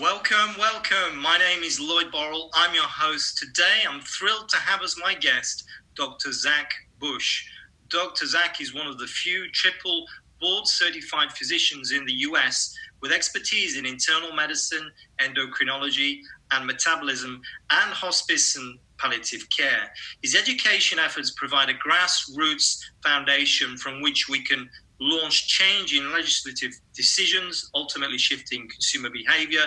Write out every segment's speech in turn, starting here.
Welcome, welcome. My name is Lloyd Borrell. I'm your host. Today, I'm thrilled to have as my guest Dr. Zach Bush. Dr. Zach is one of the few triple board certified physicians in the US with expertise in internal medicine, endocrinology, and metabolism, and hospice and palliative care. His education efforts provide a grassroots foundation from which we can launch change in legislative decisions, ultimately shifting consumer behavior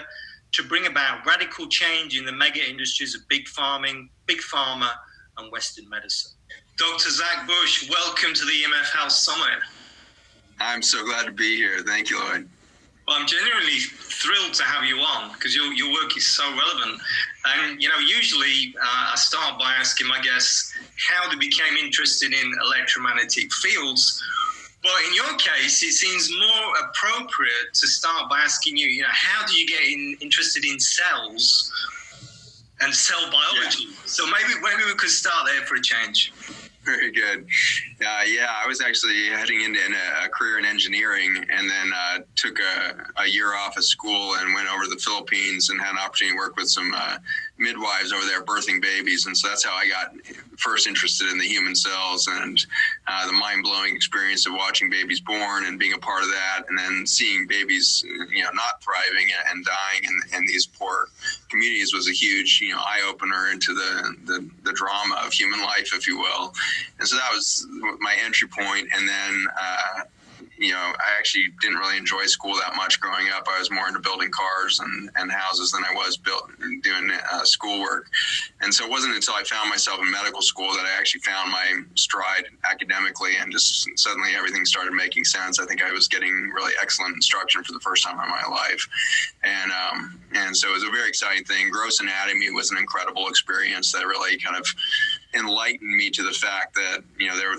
to bring about radical change in the mega industries of big farming, big pharma, and Western medicine. Dr. Zach Bush, welcome to the EMF Health Summit. I'm so glad to be here. Thank you, Lloyd. Well, I'm genuinely thrilled to have you on because your work is so relevant. And, usually I start by asking my guests how they became interested in electromagnetic fields. But in your case, it seems more appropriate to start by asking you, how do you get interested in cells and cell biology? Yeah. So maybe we could start there for a change. Very good. I was actually heading into a career in engineering, and then took a year off of school and went over to the Philippines and had an opportunity to work with some midwives over there birthing babies. And so that's how I got first interested in the human cells and the mind-blowing experience of watching babies born and being a part of that, and then seeing babies not thriving and dying in these poor communities was a huge eye-opener into the drama of human life, if you will. And so that was my entry point. And then I actually didn't really enjoy school that much growing up. I was more into building cars and houses than I was doing schoolwork. And so it wasn't until I found myself in medical school that I actually found my stride academically, and just suddenly everything started making sense. I think I was getting really excellent instruction for the first time in my life. And so it was a very exciting thing. Gross anatomy was an incredible experience that really kind of enlightened me to the fact that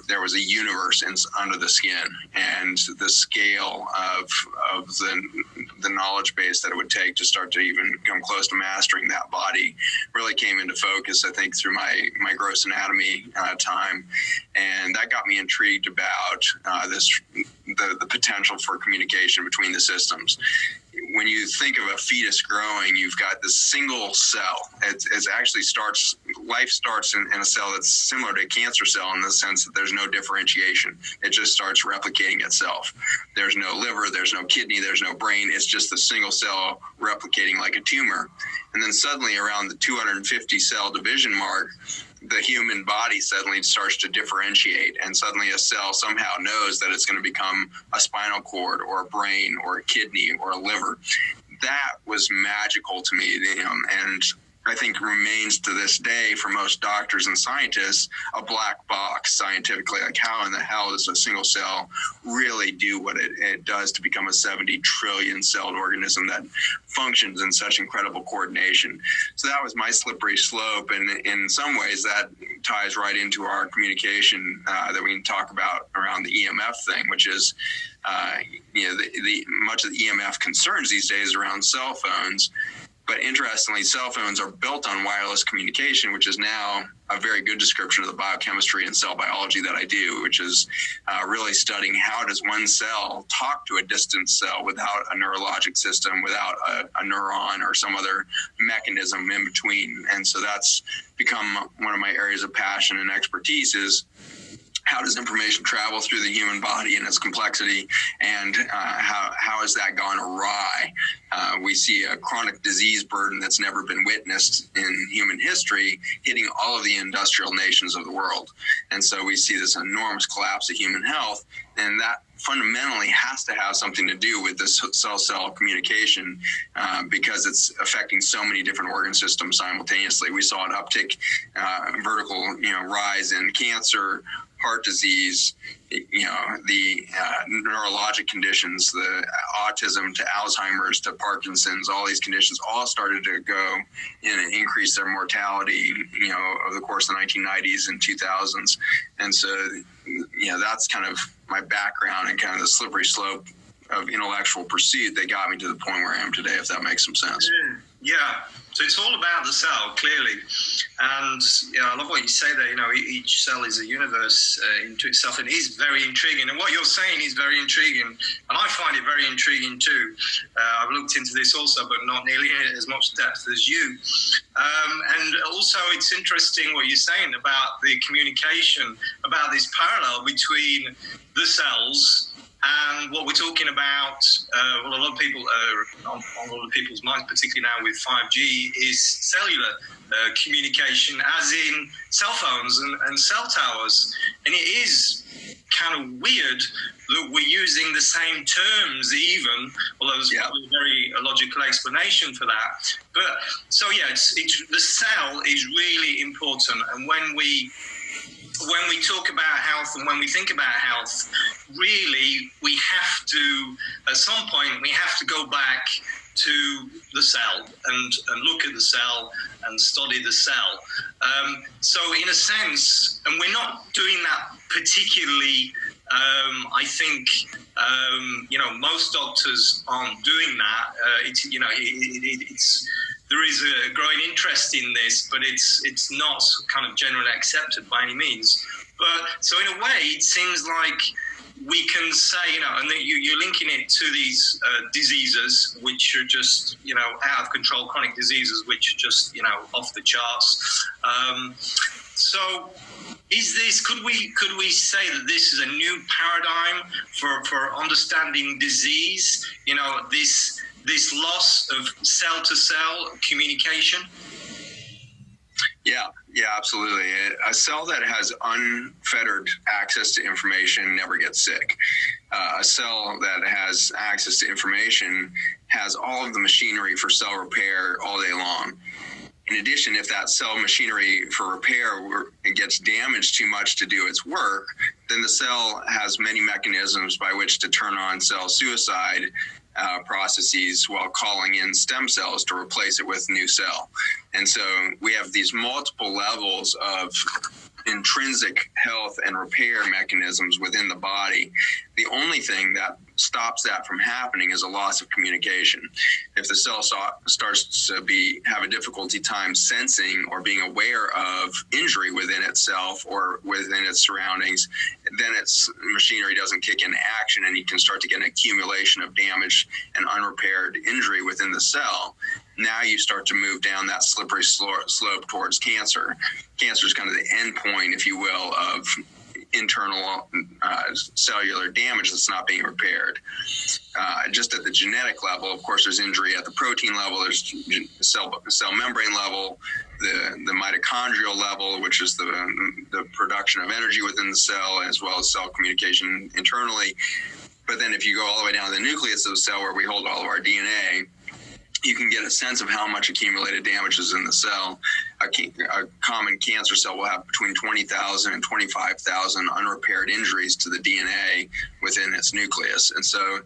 there was a universe under the skin, and the scale of the knowledge base that it would take to start to even come close to mastering that body really came into focus, I think, through my gross anatomy time. And that got me intrigued about the potential for communication between the systems. When you think of a fetus growing, you've got this single cell. It actually life starts in a cell that's similar to a cancer cell in the sense that there's no differentiation. It just starts replicating itself. There's no liver, there's no kidney, there's no brain. It's just a single cell replicating like a tumor. And then suddenly around the 250 cell division mark, the human body suddenly starts to differentiate, and suddenly a cell somehow knows that it's going to become a spinal cord or a brain or a kidney or a liver. That was magical to me, and I think remains to this day for most doctors and scientists a black box scientifically. Like, how in the hell does a single cell really do what it does to become a 70 trillion celled organism that functions in such incredible coordination? So that was my slippery slope, and in some ways that ties right into our communication that we can talk about around the EMF thing, which is the much of the EMF concerns these days around cell phones. But interestingly, cell phones are built on wireless communication, which is now a very good description of the biochemistry and cell biology that I do, which is really studying how does one cell talk to a distant cell without a neurologic system, without a neuron or some other mechanism in between. And so that's become one of my areas of passion and expertise is how does information travel through the human body and its complexity, and how has that gone awry? We see a chronic disease burden that's never been witnessed in human history hitting all of the industrial nations of the world. And so we see this enormous collapse of human health, and that fundamentally has to have something to do with this cell-cell communication because it's affecting so many different organ systems simultaneously. We saw an uptick, vertical rise in cancer, heart disease, the neurologic conditions, the autism to Alzheimer's to Parkinson's, all these conditions all started to go and increase their mortality, over the course of the 1990s and 2000s. And so, that's kind of my background and kind of the slippery slope of intellectual pursuit that got me to the point where I am today, if that makes some sense. Yeah. So it's all about the cell, clearly. And I love what you say there. Each cell is a universe into itself, and it is very intriguing. And what you're saying is very intriguing, and I find it very intriguing too. I've looked into this also, but not nearly as much depth as you. And also, it's interesting what you're saying about the communication, about this parallel between the cells and what we're talking about. A lot of people, on a lot of people's minds, particularly now with 5G, is cellular communication, as in cell phones and cell towers. And it is kind of weird that we're using the same terms, even, although there's probably a very logical explanation for that. But so it's the cell is really important, and when we talk about health and when we think about health, really we have to, at some point, we have to go back to the cell and look at the cell and study the cell. So in a sense, and we're not doing that particularly, I think, most doctors aren't doing that. There is a growing interest in this, but it's not kind of generally accepted by any means. But so in a way, it seems like we can say, and you're linking it to these diseases, which are just, out of control, chronic diseases, which are just, off the charts. So could we say that this is a new paradigm for understanding disease? This loss of cell-to-cell communication? Yeah, absolutely. A cell that has unfettered access to information never gets sick. A cell that has access to information has all of the machinery for cell repair all day long. In addition, if that cell machinery for repair gets damaged too much to do its work, then the cell has many mechanisms by which to turn on cell suicide processes while calling in stem cells to replace it with a new cell. And so we have these multiple levels of intrinsic health and repair mechanisms within the body. The only thing that stops that from happening is a loss of communication. If the cell starts to have a difficulty time sensing or being aware of injury within itself or within its surroundings, then its machinery doesn't kick into action, and you can start to get an accumulation of damage and unrepaired injury within the cell. Now you start to move down that slippery slope towards cancer. Cancer is kind of the end point, if you will, of internal cellular damage that's not being repaired. Just at the genetic level, of course, there's injury at the protein level, there's cell membrane level, the mitochondrial level, which is the production of energy within the cell, as well as cell communication internally. But then if you go all the way down to the nucleus of the cell, where we hold all of our DNA, you can get a sense of how much accumulated damage is in the cell. A common cancer cell will have between 20,000 and 25,000 unrepaired injuries to the DNA within its nucleus. And so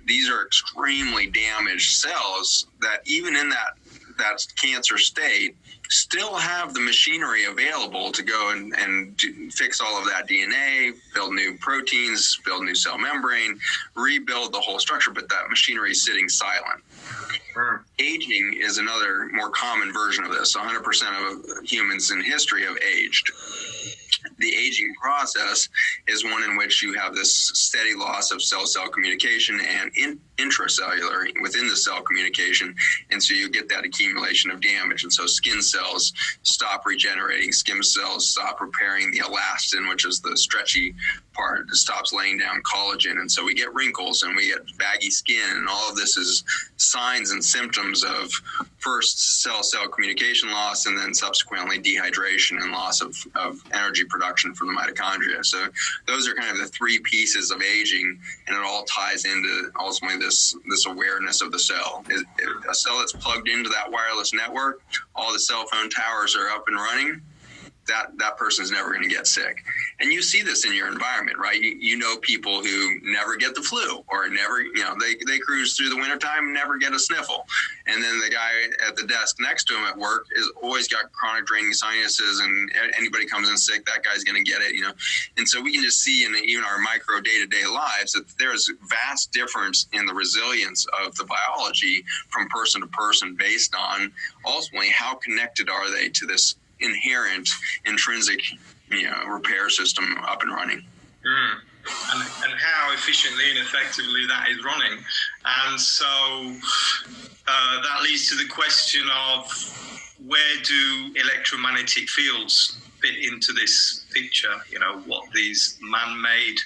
these are extremely damaged cells that even in that cancer state still have the machinery available to go and fix all of that DNA, build new proteins, build new cell membrane, rebuild the whole structure, but that machinery is sitting silent. Aging is another more common version of this. 100% of humans in history have aged. The aging process is one in which you have this steady loss of cell-cell communication and intracellular within the cell communication, and so you get that accumulation of damage. And so skin cells stop regenerating, skin cells stop repairing the elastin, which is the stretchy part. It stops laying down collagen, and so we get wrinkles and we get baggy skin, and all of this is signs and symptoms of first cell-cell communication loss, and then subsequently dehydration and loss of energy production from the mitochondria. So those are kind of the three pieces of aging, and it all ties into ultimately this awareness of the cell. A cell that's plugged into that wireless network, all the cell phone towers are up and running, that person's never going to get sick. And you see this in your environment, right? You know people who never get the flu, or never, they cruise through the wintertime, never get a sniffle. And then the guy at the desk next to him at work is always got chronic draining sinuses, and anybody comes in sick, that guy's going to get it, And so we can just see in even our micro day-to-day lives that there's vast difference in the resilience of the biology from person to person based on ultimately how connected are they to this inherent intrinsic repair system up and running. And how efficiently and effectively that is running. And so that leads to the question of, where do electromagnetic fields fit into this picture? What these man-made,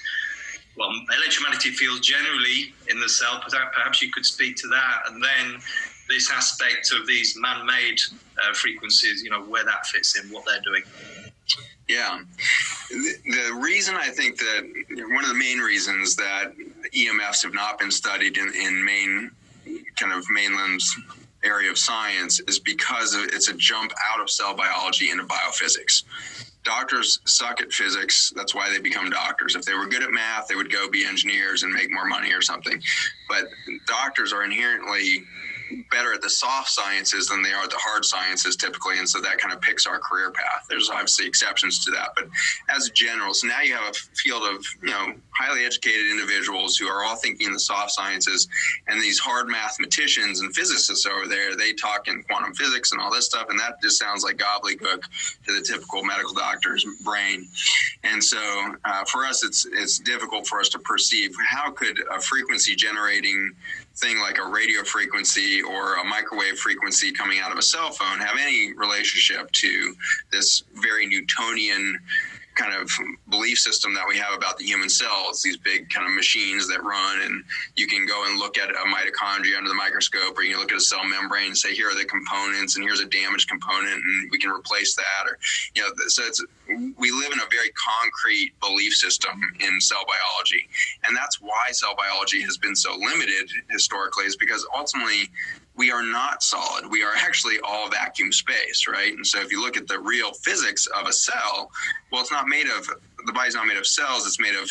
electromagnetic fields generally in the cell, perhaps you could speak to that. And then this aspect of these man-made frequencies, where that fits in, what they're doing. Yeah. The reason I think that one of the main reasons that EMFs have not been studied in mainland's area of science is because it's a jump out of cell biology into biophysics. Doctors suck at physics. That's why they become doctors. If they were good at math, they would go be engineers and make more money or something. But doctors are inherently better at the soft sciences than they are at the hard sciences typically, and so that kind of picks our career path. There's obviously exceptions to that, but as a general, so now you have a field of highly educated individuals who are all thinking in the soft sciences, and these hard mathematicians and physicists over there, they talk in quantum physics and all this stuff, and that just sounds like gobbledygook to the typical medical doctor's brain. And so for us, it's difficult for us to perceive how could a frequency generating thing like a radio frequency or a microwave frequency coming out of a cell phone have any relationship to this very Newtonian kind of belief system that we have about the human cell. It's these big kind of machines that run, and you can go and look at a mitochondria under the microscope, or you can look at a cell membrane and say, here are the components, and here's a damaged component, and we can replace that. Or, so we live in a very concrete belief system in cell biology. And that's why cell biology has been so limited historically, is because ultimately we are not solid. We are actually all vacuum space, right? And so if you look at the real physics of a cell, well, it's not made of, the body's not made of cells, it's made of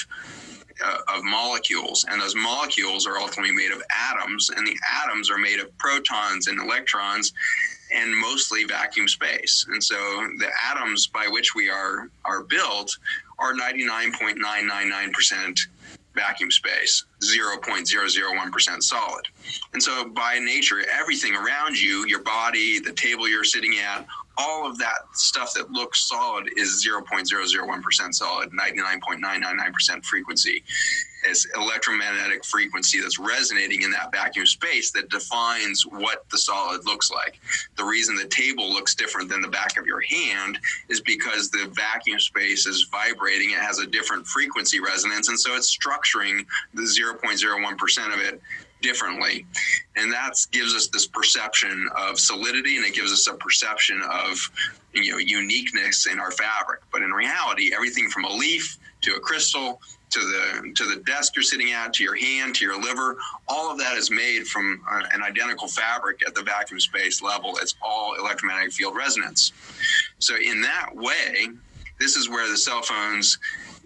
molecules, and those molecules are ultimately made of atoms, and the atoms are made of protons and electrons, and mostly vacuum space. And so the atoms by which we are built are 99.999% vacuum space, 0.001% solid. And so by nature, everything around you, your body, the table you're sitting at, all of that stuff that looks solid is 0.001% solid, 99.999% frequency. It's electromagnetic frequency that's resonating in that vacuum space that defines what the solid looks like. The reason the table looks different than the back of your hand is because the vacuum space is vibrating. It has a different frequency resonance, and so it's structuring the 0.01% of it differently. And that gives us this perception of solidity, and it gives us a perception of uniqueness in our fabric. But in reality, everything from a leaf to a crystal to the desk you're sitting at, to your hand, to your liver, all of that is made from an identical fabric at the vacuum space level. It's all electromagnetic field resonance. So in that way, this is where the cell phones,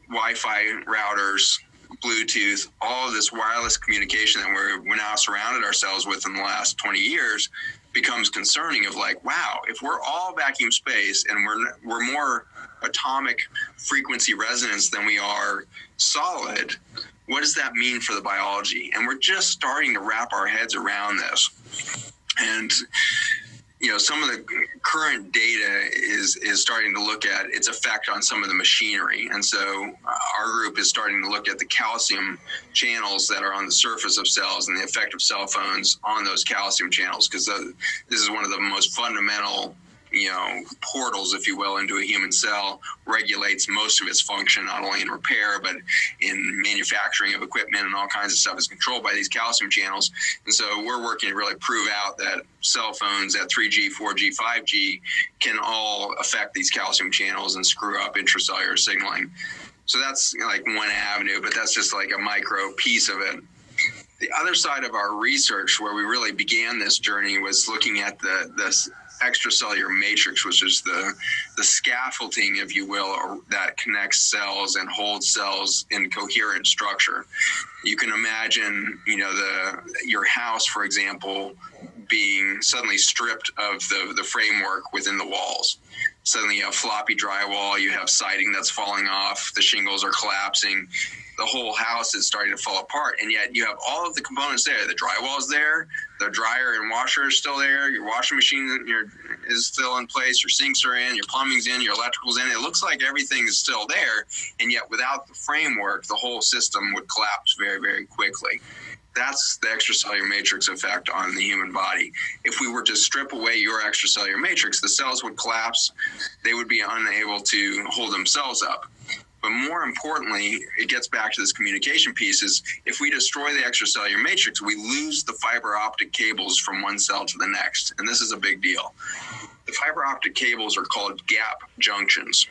Wi-Fi routers, Bluetooth, all of this wireless communication that we're now surrounded ourselves with in the last 20 years becomes concerning, of like, wow, if we're all vacuum space and we're more atomic frequency resonance than we are solid, what does that mean for the biology? And we're just starting to wrap our heads around this. And some of the current data is starting to look at its effect on some of the machinery. And so our group is starting to look at the calcium channels that are on the surface of cells and the effect of cell phones on those calcium channels, because this is one of the most fundamental portals, if you will, into a human cell, regulates most of its function, not only in repair, but in manufacturing of equipment, and all kinds of stuff is controlled by these calcium channels. And so we're working to really prove out that cell phones at 3G, 4G, 5G can all affect these calcium channels and screw up intracellular signaling. So that's like one avenue, but that's just like a micro piece of it. The other side of our research, where we really began this journey, was looking at the extracellular matrix, which is the scaffolding, if you will, or that connects cells and holds cells in coherent structure. You can imagine, your house, for example, being suddenly stripped of the framework within the walls. Suddenly you have floppy drywall, you have siding that's falling off, the shingles are collapsing, the whole house is starting to fall apart, and yet you have all of the components there. The drywall is there, the dryer and washer is still there, your washing machine is still in place, your sinks are in, your plumbing's in, your electrical's in. It looks like everything is still there, and yet without the framework, the whole system would collapse very, very quickly. That's the extracellular matrix effect on the human body. If we were to strip away your extracellular matrix, the cells would collapse. They would be unable to hold themselves up. But more importantly, it gets back to this communication piece, is if we destroy the extracellular matrix, we lose the fiber optic cables from one cell to the next. And this is a big deal. The fiber optic cables are called gap junctions.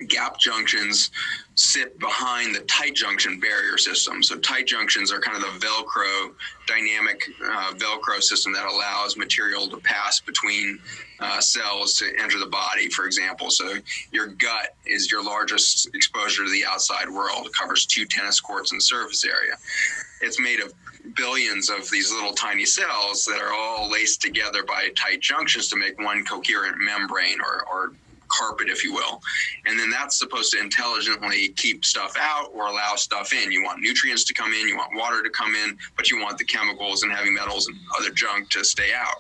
Gap junctions sit behind the tight junction barrier system. So tight junctions are kind of the Velcro, dynamic Velcro system that allows material to pass between cells to enter the body, for example. So your gut is your largest exposure to the outside world. It covers 2 tennis courts in surface area. It's made of billions of these little tiny cells that are all laced together by tight junctions to make one coherent membrane or carpet, if you will. And then that's supposed to intelligently keep stuff out or allow stuff in. You want nutrients to come in, you want water to come in, but you want the chemicals and heavy metals and other junk to stay out.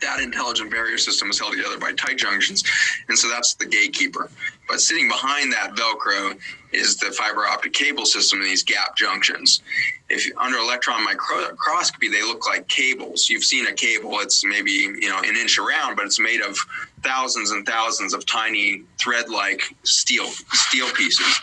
That intelligent barrier system is held together by tight junctions, and so that's the gatekeeper. But sitting behind that Velcro is the fiber optic cable system in these gap junctions. If under electron microscopy, they look like cables. You've seen a cable, it's maybe an inch around, but it's made of thousands and thousands of tiny thread-like steel pieces.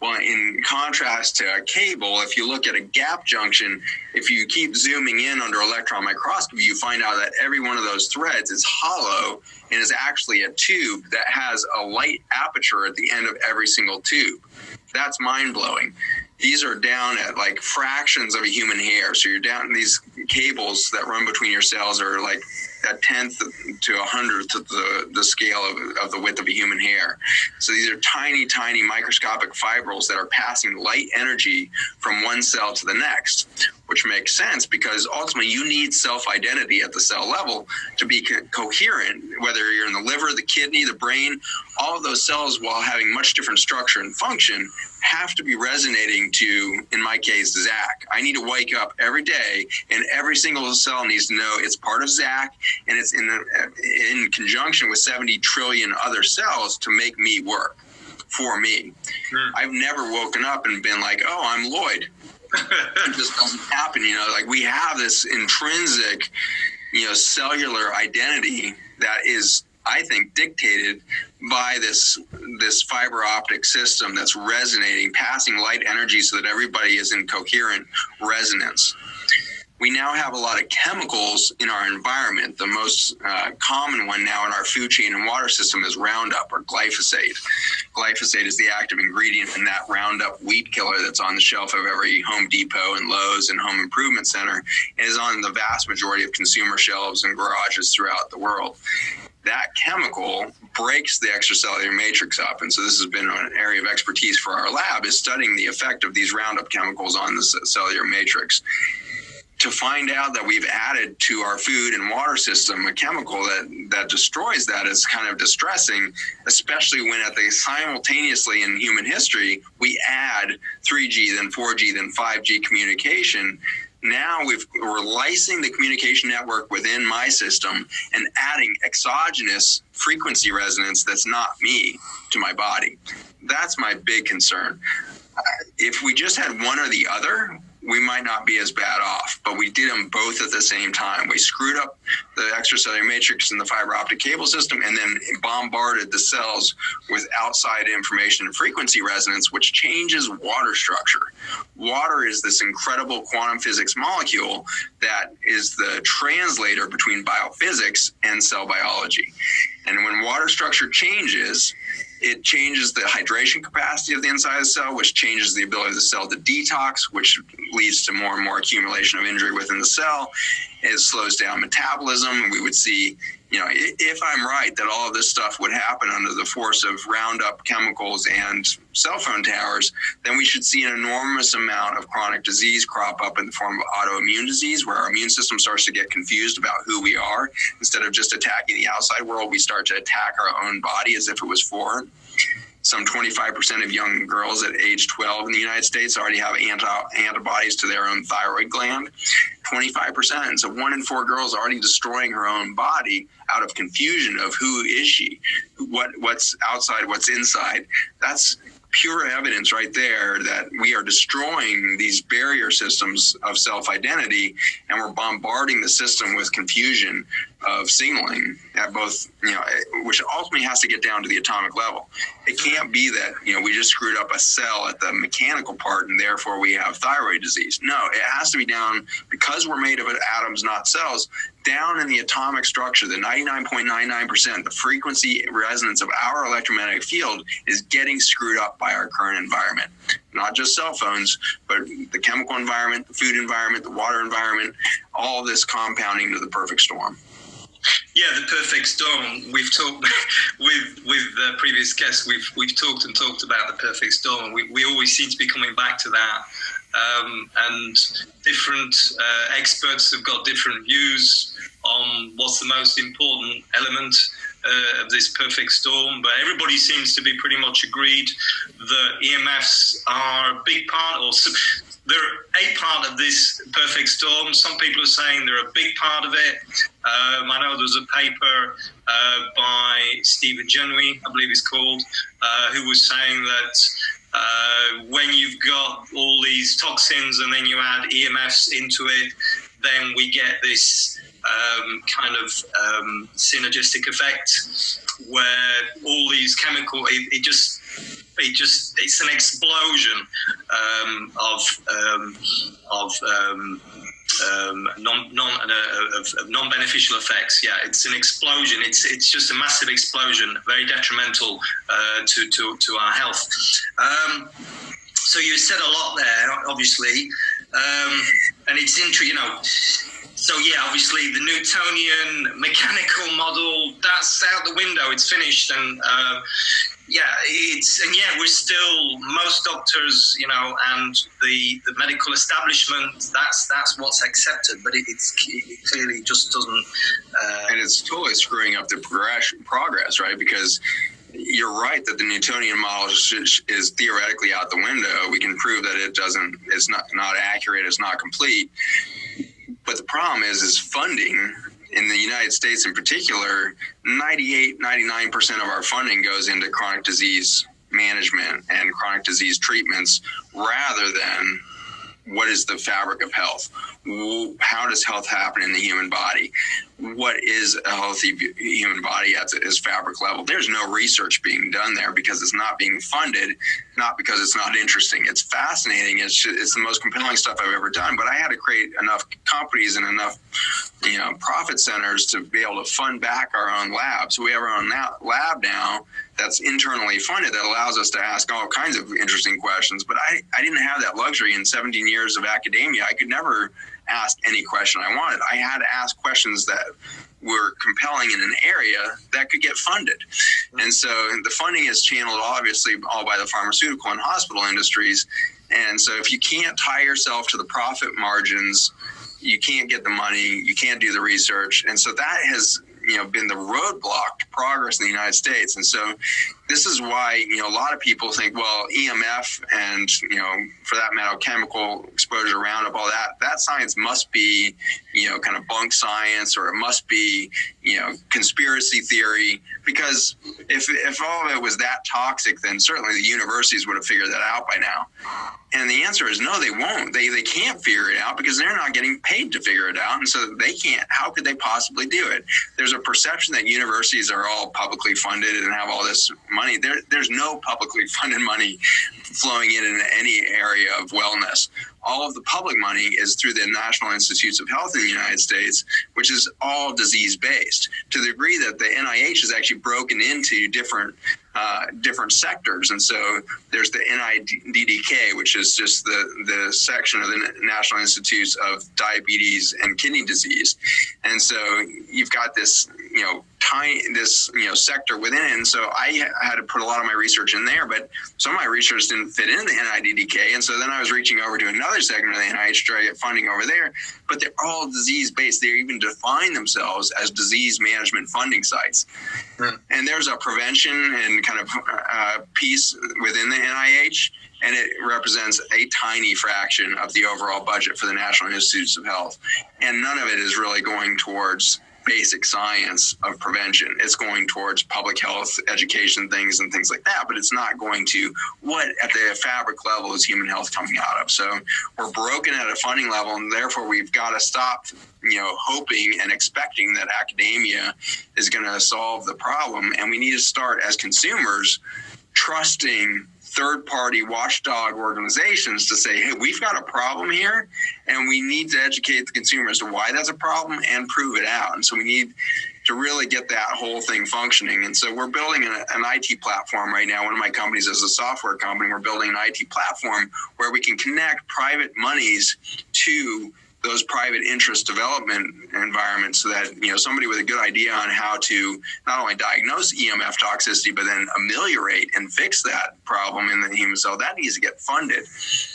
Well, in contrast to a cable, if you look at a gap junction, if you keep zooming in under electron microscopy, you find out that every one of those threads is hollow and is actually a tube that has a light aperture at the end of every single tube. That's mind-blowing. These are down at like fractions of a human hair. So you're down, these cables that run between your cells are like a 10th to 100th of the scale of the width of a human hair. So these are tiny, tiny microscopic fibrils that are passing light energy from one cell to the next, which makes sense because ultimately you need self-identity at the cell level to be coherent, whether you're in the liver, the kidney, the brain. All of those cells, while having much different structure and function, have to be resonating to, in my case, Zach. I need to wake up every day and every single cell needs to know it's part of Zach and it's in conjunction with 70 trillion other cells to make me work for me. I've never woken up and been like, oh, I'm Lloyd. It just doesn't happen, like we have this intrinsic, cellular identity that is, I think, dictated by this fiber optic system that's resonating, passing light energy so that everybody is in coherent resonance. We now have a lot of chemicals in our environment. The most common one now in our food chain and water system is Roundup or glyphosate. Glyphosate is the active ingredient in that Roundup weed killer that's on the shelf of every Home Depot and Lowe's and Home Improvement Center. It is on the vast majority of consumer shelves and garages throughout the world. That chemical breaks the extracellular matrix up. And so this has been an area of expertise for our lab, is studying the effect of these Roundup chemicals on the cellular matrix. To find out that we've added to our food and water system a chemical that destroys that is kind of distressing, especially when simultaneously in human history, we add 3G, then 4G, then 5G communication. Now we're lysing the communication network within my system and adding exogenous frequency resonance that's not me to my body. That's my big concern. If we just had one or the other, we might not be as bad off, but we did them both at the same time. We screwed up the extracellular matrix in the fiber optic cable system and then bombarded the cells with outside information and frequency resonance, which changes water structure. Water is this incredible quantum physics molecule that is the translator between biophysics and cell biology. And when water structure changes, it changes the hydration capacity of the inside of the cell, which changes the ability of the cell to detox, which leads to more and more accumulation of injury within the cell. It slows down metabolism. We would see, if I'm right that all of this stuff would happen under the force of Roundup chemicals and cell phone towers, then we should see an enormous amount of chronic disease crop up in the form of autoimmune disease, where our immune system starts to get confused about who we are. Instead of just attacking the outside world, we start to attack our own body as if it was foreign. Some 25% of young girls at age 12 in the United States already have antibodies to their own thyroid gland. 25%. So 1 in 4 girls already destroying her own body out of confusion of who is she, what's outside, what's inside. That's pure evidence right there that we are destroying these barrier systems of self-identity, and we're bombarding the system with confusion of signaling at both, which ultimately has to get down to the atomic level. It can't be that, we just screwed up a cell at the mechanical part and therefore we have thyroid disease. No, it has to be down, because we're made of atoms, not cells, down in the atomic structure, the 99.99%, the frequency resonance of our electromagnetic field is getting screwed up by our current environment. Not just cell phones, but the chemical environment, the food environment, the water environment, all of this compounding to the perfect storm. Yeah, the perfect storm. We've talked with the previous guests. We've talked about the perfect storm. We always seem to be coming back to that. And different experts have got different views on what's the most important element of this perfect storm, but everybody seems to be pretty much agreed that EMFs are a big part, or they're a part of this perfect storm. Some people are saying they're a big part of it. I know there's a paper by Stephen Genoy, I believe it's called, who was saying that when you've got all these toxins and then you add EMFs into it, then we get this kind of synergistic effect where all these chemical, it's an explosion of non-beneficial effects. Yeah, it's an explosion. It's just a massive explosion, very detrimental to our health. So you said a lot there, obviously, and it's interesting, So yeah, obviously the Newtonian mechanical model, that's out the window. It's finished, and we're still, most doctors, and the medical establishment, that's what's accepted, but it clearly just doesn't. And it's totally screwing up the progress, right? Because you're right that the Newtonian model is theoretically out the window. We can prove that it's not accurate, it's not complete. But the problem is funding in the United States in particular. 99% of our funding goes into chronic disease management and chronic disease treatments rather than what is the fabric of health. How does health happen in the human body? What is a healthy human body at its fabric level? There's no research being done there because it's not being funded, not because it's not interesting. It's fascinating. It's the most compelling stuff I've ever done. But I had to create enough companies and enough, profit centers to be able to fund back our own lab. So we have our own lab now that's internally funded that allows us to ask all kinds of interesting questions. But I didn't have that luxury in 17 years of academia. I could never ask any question I wanted. I had to ask questions that were compelling in an area that could get funded. And so the funding is channeled obviously all by the pharmaceutical and hospital industries. And so if you can't tie yourself to the profit margins, you can't get the money, you can't do the research. And so that has been the roadblock to progress in the United States. And so this is why, a lot of people think, well, EMF and, for that matter, chemical exposure, Roundup, all that science must be, kind of bunk science, or it must be, conspiracy theory. Because if all of it was that toxic, then certainly the universities would have figured that out by now. And the answer is no, they won't. They can't figure it out because they're not getting paid to figure it out. And so they can't. How could they possibly do it? There's a perception that universities are all publicly funded and have all this money. There's no publicly funded money flowing in any area of wellness. All of the public money is through the National Institutes of Health in the United States, which is all disease-based, to the degree that the NIH is actually broken into different sectors. And so there's the NIDDK, which is just the section of the National Institutes of Diabetes and Kidney Disease. And so you've got this sector within it. And so I had to put a lot of my research in there, but some of my research didn't fit into the NIDDK. And so then I was reaching over to another segment of the NIH to try to get funding over there, but they're all disease-based. They even define themselves as disease management funding sites. And there's a prevention and kind of piece within the NIH, and it represents a tiny fraction of the overall budget for the National Institutes of Health. And none of it is really going towards basic science of prevention. It's going towards public health, education things and things like that, but it's not going to what at the fabric level is human health coming out of. So we're broken at a funding level, and therefore we've got to stop, hoping and expecting that academia is going to solve the problem. And we need to start as consumers trusting third-party watchdog organizations to say, hey, we've got a problem here, and we need to educate the consumer as to why that's a problem and prove it out. And so we need to really get that whole thing functioning. And so we're building an IT platform right now. One of my companies is a software company. We're building an IT platform where we can connect private monies to those private interest development environments so that, somebody with a good idea on how to not only diagnose EMF toxicity, but then ameliorate and fix that problem in the human cell, that needs to get funded.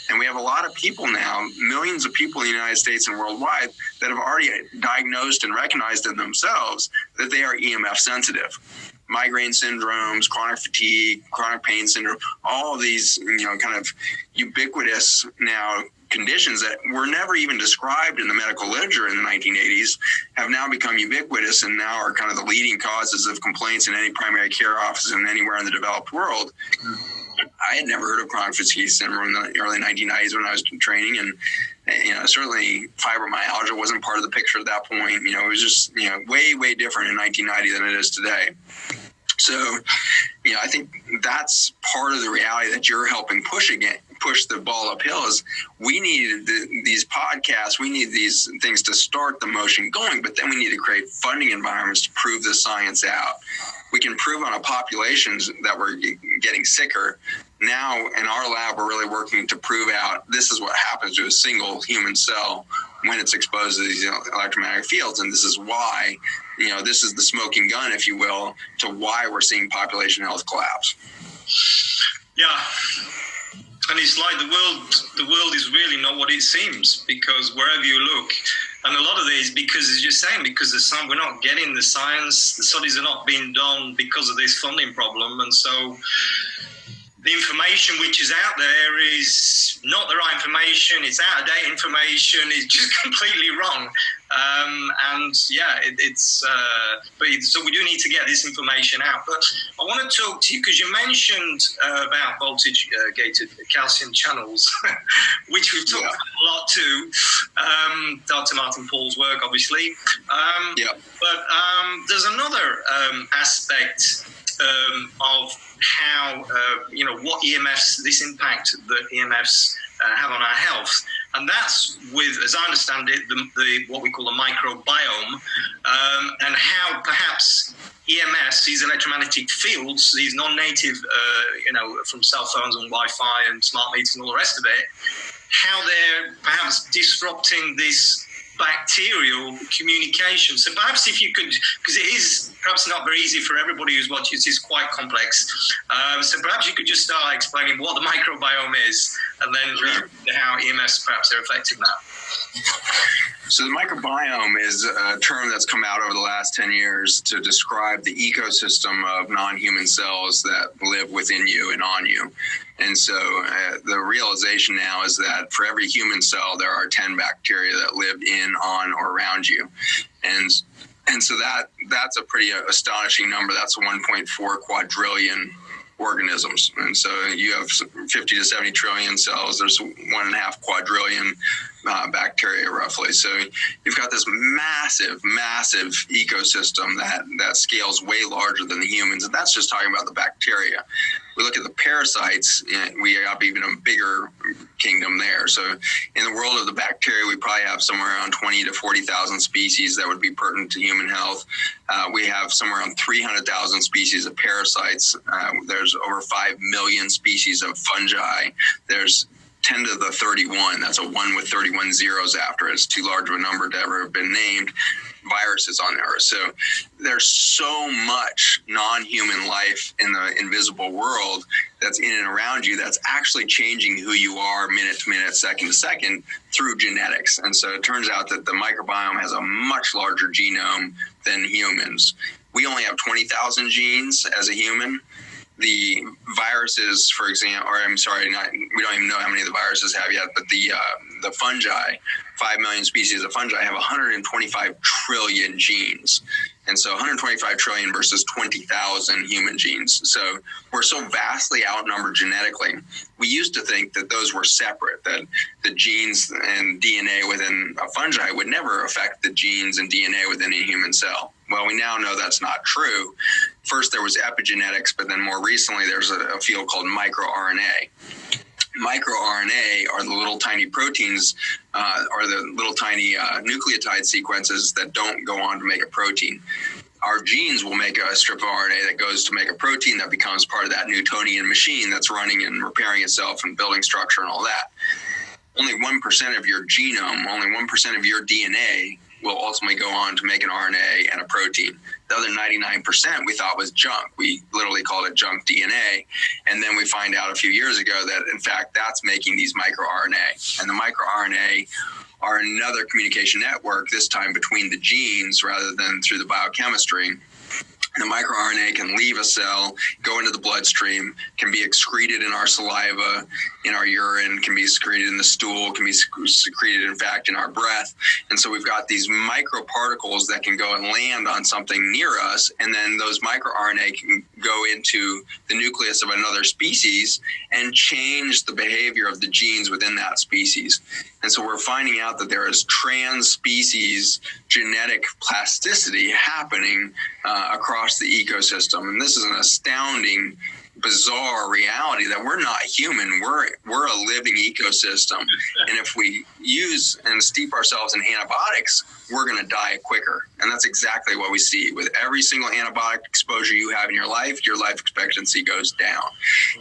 And we have a lot of people now, millions of people in the United States and worldwide, that have already diagnosed and recognized in themselves that they are EMF sensitive. Migraine syndromes, chronic fatigue, chronic pain syndrome, all of these, kind of ubiquitous now conditions that were never even described in the medical literature in the 1980s have now become ubiquitous and now are kind of the leading causes of complaints in any primary care office and anywhere in the developed world. I had never heard of chronic fatigue syndrome in the early 1990s when I was training, and certainly fibromyalgia wasn't part of the picture at that point. It was just way, way different in 1990 than it is today. So, I think that's part of the reality that you're helping push the ball uphill is we need these podcasts, we need these things to start the motion going, but then we need to create funding environments to prove the science out. We can prove on a populations that we're getting sicker. Now in our lab, we're really working to prove out this is what happens to a single human cell when it's exposed to these electromagnetic fields. And this is why, this is the smoking gun, if you will, to why we're seeing population health collapse. Yeah. And it's like the world is really not what it seems, because wherever you look, and a lot of these, because as you're saying, because we're not getting the science, the studies are not being done because of this funding problem. And so the information which is out there is not the right information. It's out-of-date information. It's just completely wrong. So we do need to get this information out. But I want to talk to you because you mentioned about voltage-gated calcium channels, which we've talked about a lot too. Dr. Martin Paul's work, obviously. But there's another aspect of how, what EMFs, this impact that EMFs have on our health. And that's with, as I understand it, the what we call the microbiome, and how perhaps EMFs, these electromagnetic fields, these non-native, from cell phones and Wi-Fi and smart meters and all the rest of it, how they're perhaps disrupting this bacterial communication. So perhaps if you could, because it is perhaps not very easy for everybody who's watching, it's quite complex. So perhaps you could just start explaining what the microbiome is, and then how EMFs perhaps are affecting that. So the microbiome is a term that's come out over the last 10 years to describe the ecosystem of non-human cells that live within you and on you. And so the realization now is that for every human cell, there are 10 bacteria that live in, on, or around you. And so that's a pretty astonishing number. That's 1.4 quadrillion organisms. And so you have 50 to 70 trillion cells. There's 1.5 quadrillion bacteria roughly. So you've got this massive, massive ecosystem that scales way larger than the humans. And that's just talking about the bacteria. We look at the parasites, we have even a bigger kingdom there. So in the world of the bacteria, we probably have somewhere around 20 to 40,000 species that would be pertinent to human health. We have somewhere around 300,000 species of parasites. There's over 5 million species of fungi. There's 10 to the 31. That's a 1 with 31 zeros after it. It's too large of a number to ever have been named. viruses on the earth. So there's so much non-human life in the invisible world that's in and around you that's actually changing who you are minute to minute, second to second through genetics. And so it turns out that the microbiome has a much larger genome than humans. We only have 20,000 genes as a human. The viruses, for example, we don't even know how many of the viruses have yet, but the fungi, 5 million species of fungi have 125 trillion genes. And so 125 trillion versus 20,000 human genes. So we're so vastly outnumbered genetically. We used to think that those were separate, that the genes and DNA within a fungi would never affect the genes and DNA within a human cell. Well, we now know that's not true. First, there was epigenetics, but then more recently, there's a field called microRNA. MicroRNA are the little tiny proteins, or the little tiny nucleotide sequences that don't go on to make a protein. Our genes will make a strip of RNA that goes to make a protein that becomes part of that Newtonian machine that's running and repairing itself and building structure and all that. Only 1% of your genome, only 1% of your DNA will ultimately go on to make an RNA and a protein. The other 99% we thought was junk. We literally called it junk DNA. And then we find out a few years ago that, in fact, that's making these microRNA. And the microRNA are another communication network, this time between the genes rather than through the biochemistry. The microRNA can leave a cell, go into the bloodstream, can be excreted in our saliva, in our urine, can be secreted in the stool, can be secreted, in fact, in our breath. And so we've got these microparticles that can go and land on something near us, and then those microRNA can go into the nucleus of another species and change the behavior of the genes within that species. And so we're finding out that there is trans-species genetic plasticity happening across the ecosystem. And this is an astounding, bizarre reality that we're not human. We're a living ecosystem. And if we use and steep ourselves in antibiotics, we're going to die quicker. And that's exactly what we see. With every single antibiotic exposure you have in your life expectancy goes down.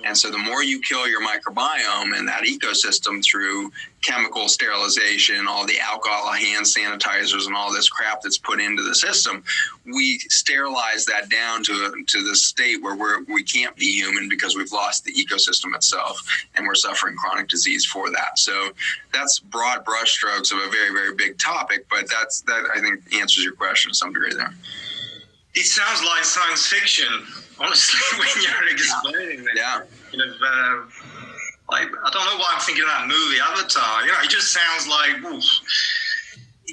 And so the more you kill your microbiome and that ecosystem through chemical sterilization, all the alcohol, hand sanitizers, and all this crap that's put into the system, we sterilize that down to the state where we can't be human because we've lost the ecosystem itself, and we're suffering chronic disease for that. So that's broad brushstrokes of a very, very big topic, but that I think answers your question to some degree there. It sounds like science fiction, honestly, when you're explaining this. Yeah. Like, I don't know why I'm thinking of that movie, Avatar. It just sounds like, oof.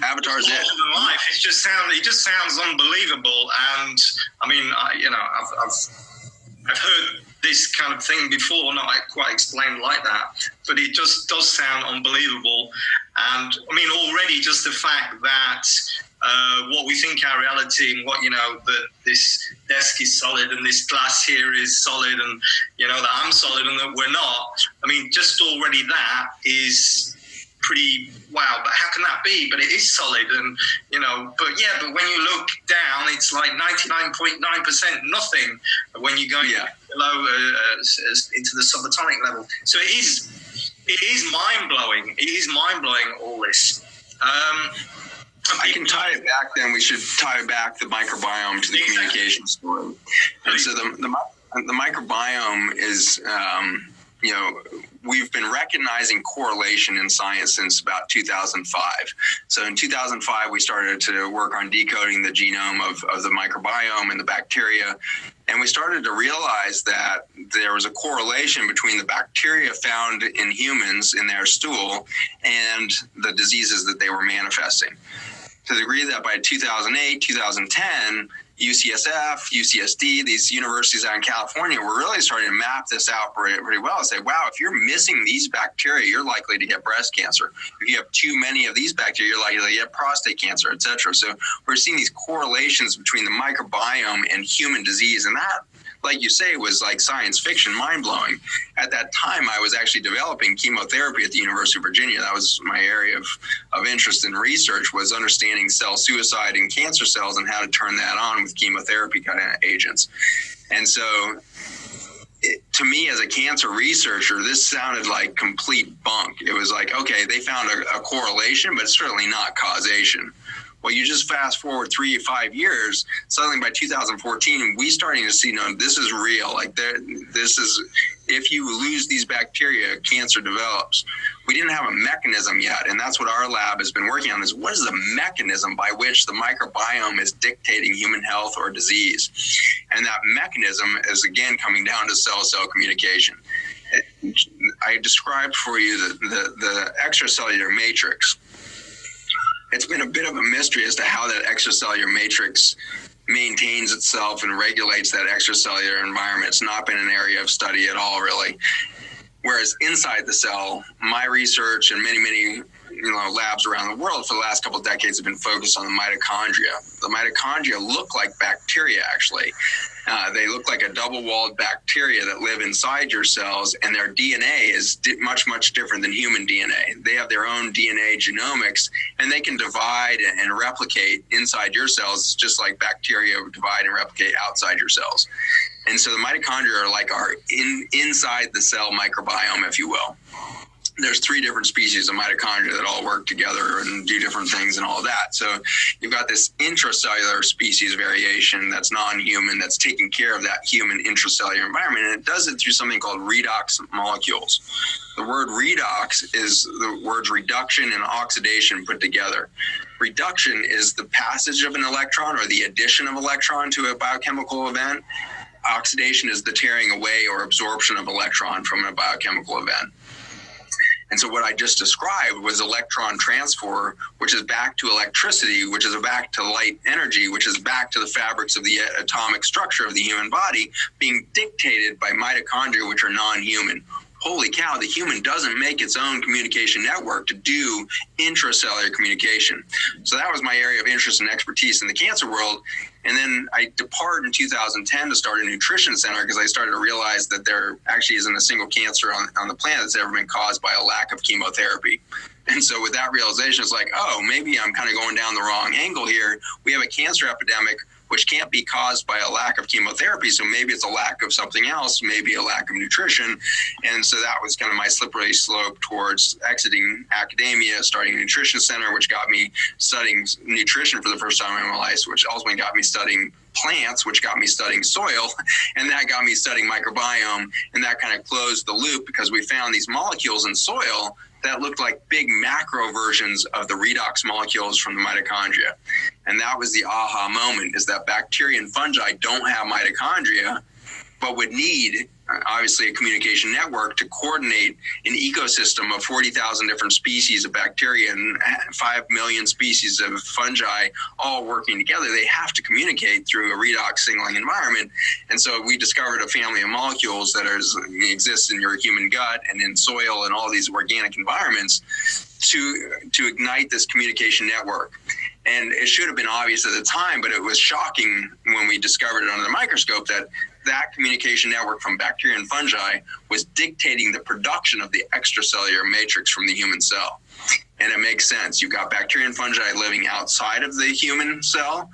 Avatar's it. Life. It just sounds unbelievable. And I mean, I've heard this kind of thing before, not quite explained like that, but it just does sound unbelievable. And I mean, already just the fact that what we think our reality and what, that this desk is solid and this glass here is solid and, that I'm solid and that we're not. I mean, just already that is pretty wow, but how can that be? But it is solid and, but when you look down, it's like 99.9% nothing when you go below into the subatomic level. So it is mind-blowing. It is mind-blowing, all this. I can tie it back then. We should tie back the microbiome to the communication story. And so the microbiome is, we've been recognizing correlation in science since about 2005. So in 2005, we started to work on decoding the genome of the microbiome and the bacteria. And we started to realize that there was a correlation between the bacteria found in humans in their stool and the diseases that they were manifesting. To the degree that by 2008, 2010, UCSF, UCSD, these universities out in California were really starting to map this out pretty well and say, wow, if you're missing these bacteria, you're likely to get breast cancer. If you have too many of these bacteria, you're likely to get prostate cancer, et cetera. So we're seeing these correlations between the microbiome and human disease. And that, like you say, was like science fiction, mind-blowing. At that time, I was actually developing chemotherapy at the University of Virginia. That was my area of interest in research, was understanding cell suicide in cancer cells and how to turn that on with chemotherapy kind of agents. And so to me, as a cancer researcher, this sounded like complete bunk. It was like, okay, they found a correlation, but it's certainly not causation. Well, you just fast forward 3 to 5 years, suddenly by 2014, we starting to see, no, this is real. Like this is, if you lose these bacteria, cancer develops. We didn't have a mechanism yet, and that's what our lab has been working on, is what is the mechanism by which the microbiome is dictating human health or disease? And that mechanism is, again, coming down to cell-cell communication. I described for you the extracellular matrix. It's been a bit of a mystery as to how that extracellular matrix maintains itself and regulates that extracellular environment. It's not been an area of study at all, really. Whereas inside the cell, my research and many labs around the world for the last couple of decades have been focused on the mitochondria. The mitochondria look like bacteria, actually. They look like a double-walled bacteria that live inside your cells, and their DNA is much different than human DNA. They have their own DNA genomics, and they can divide and replicate inside your cells just like bacteria divide and replicate outside your cells. And so the mitochondria are like our inside the cell microbiome, if you will. There's 3 different species of mitochondria that all work together and do different things and all that. So you've got this intracellular species variation that's non-human, that's taking care of that human intracellular environment, and it does it through something called redox molecules. The word redox is the words reduction and oxidation put together. Reduction is the passage of an electron or the addition of electron to a biochemical event. Oxidation is the tearing away or absorption of electron from a biochemical event. And so what I just described was electron transfer, which is back to electricity, which is back to light energy, which is back to the fabrics of the atomic structure of the human body, being dictated by mitochondria, which are non-human. Holy cow, the human doesn't make its own communication network to do intracellular communication. So that was my area of interest and expertise in the cancer world. And then I depart in 2010 to start a nutrition center because I started to realize that there actually isn't a single cancer on the planet that's ever been caused by a lack of chemotherapy. And so with that realization, it's like, oh, maybe I'm kind of going down the wrong angle here. We have a cancer epidemic which can't be caused by a lack of chemotherapy. So maybe it's a lack of something else, maybe a lack of nutrition. And so that was kind of my slippery slope towards exiting academia, starting a nutrition center, which got me studying nutrition for the first time in my life, which ultimately got me studying plants, which got me studying soil, and that got me studying microbiome. And that kind of closed the loop because we found these molecules in soil that looked like big macro versions of the redox molecules from the mitochondria. And that was the aha moment, is that bacteria and fungi don't have mitochondria, but would need, obviously, a communication network to coordinate an ecosystem of 40,000 different species of bacteria and 5 million species of fungi all working together. They have to communicate through a redox signaling environment. And so we discovered a family of molecules that exist in your human gut and in soil and all these organic environments to ignite this communication network. And it should have been obvious at the time, but it was shocking when we discovered it under the microscope that communication network from bacteria and fungi was dictating the production of the extracellular matrix from the human cell. And it makes sense. You've got bacteria and fungi living outside of the human cell,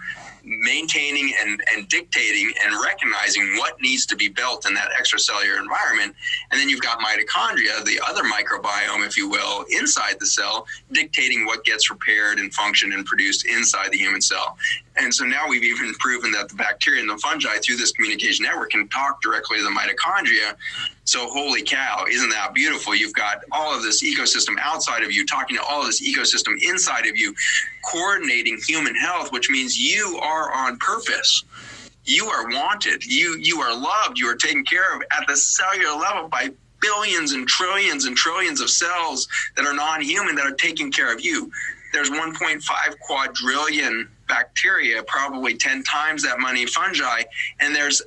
maintaining and dictating and recognizing what needs to be built in that extracellular environment. And then you've got mitochondria, the other microbiome, if you will, inside the cell, dictating what gets repaired and functioned and produced inside the human cell. And so now we've even proven that the bacteria and the fungi through this communication network can talk directly to the mitochondria. So holy cow, isn't that beautiful? You've got all of this ecosystem outside of you, talking to all of this ecosystem inside of you, coordinating human health, which means you are on purpose. You are wanted. You are loved. You are taken care of at the cellular level by billions and trillions of cells that are non-human that are taking care of you. There's 1.5 quadrillion bacteria, probably 10 times that many fungi, and there's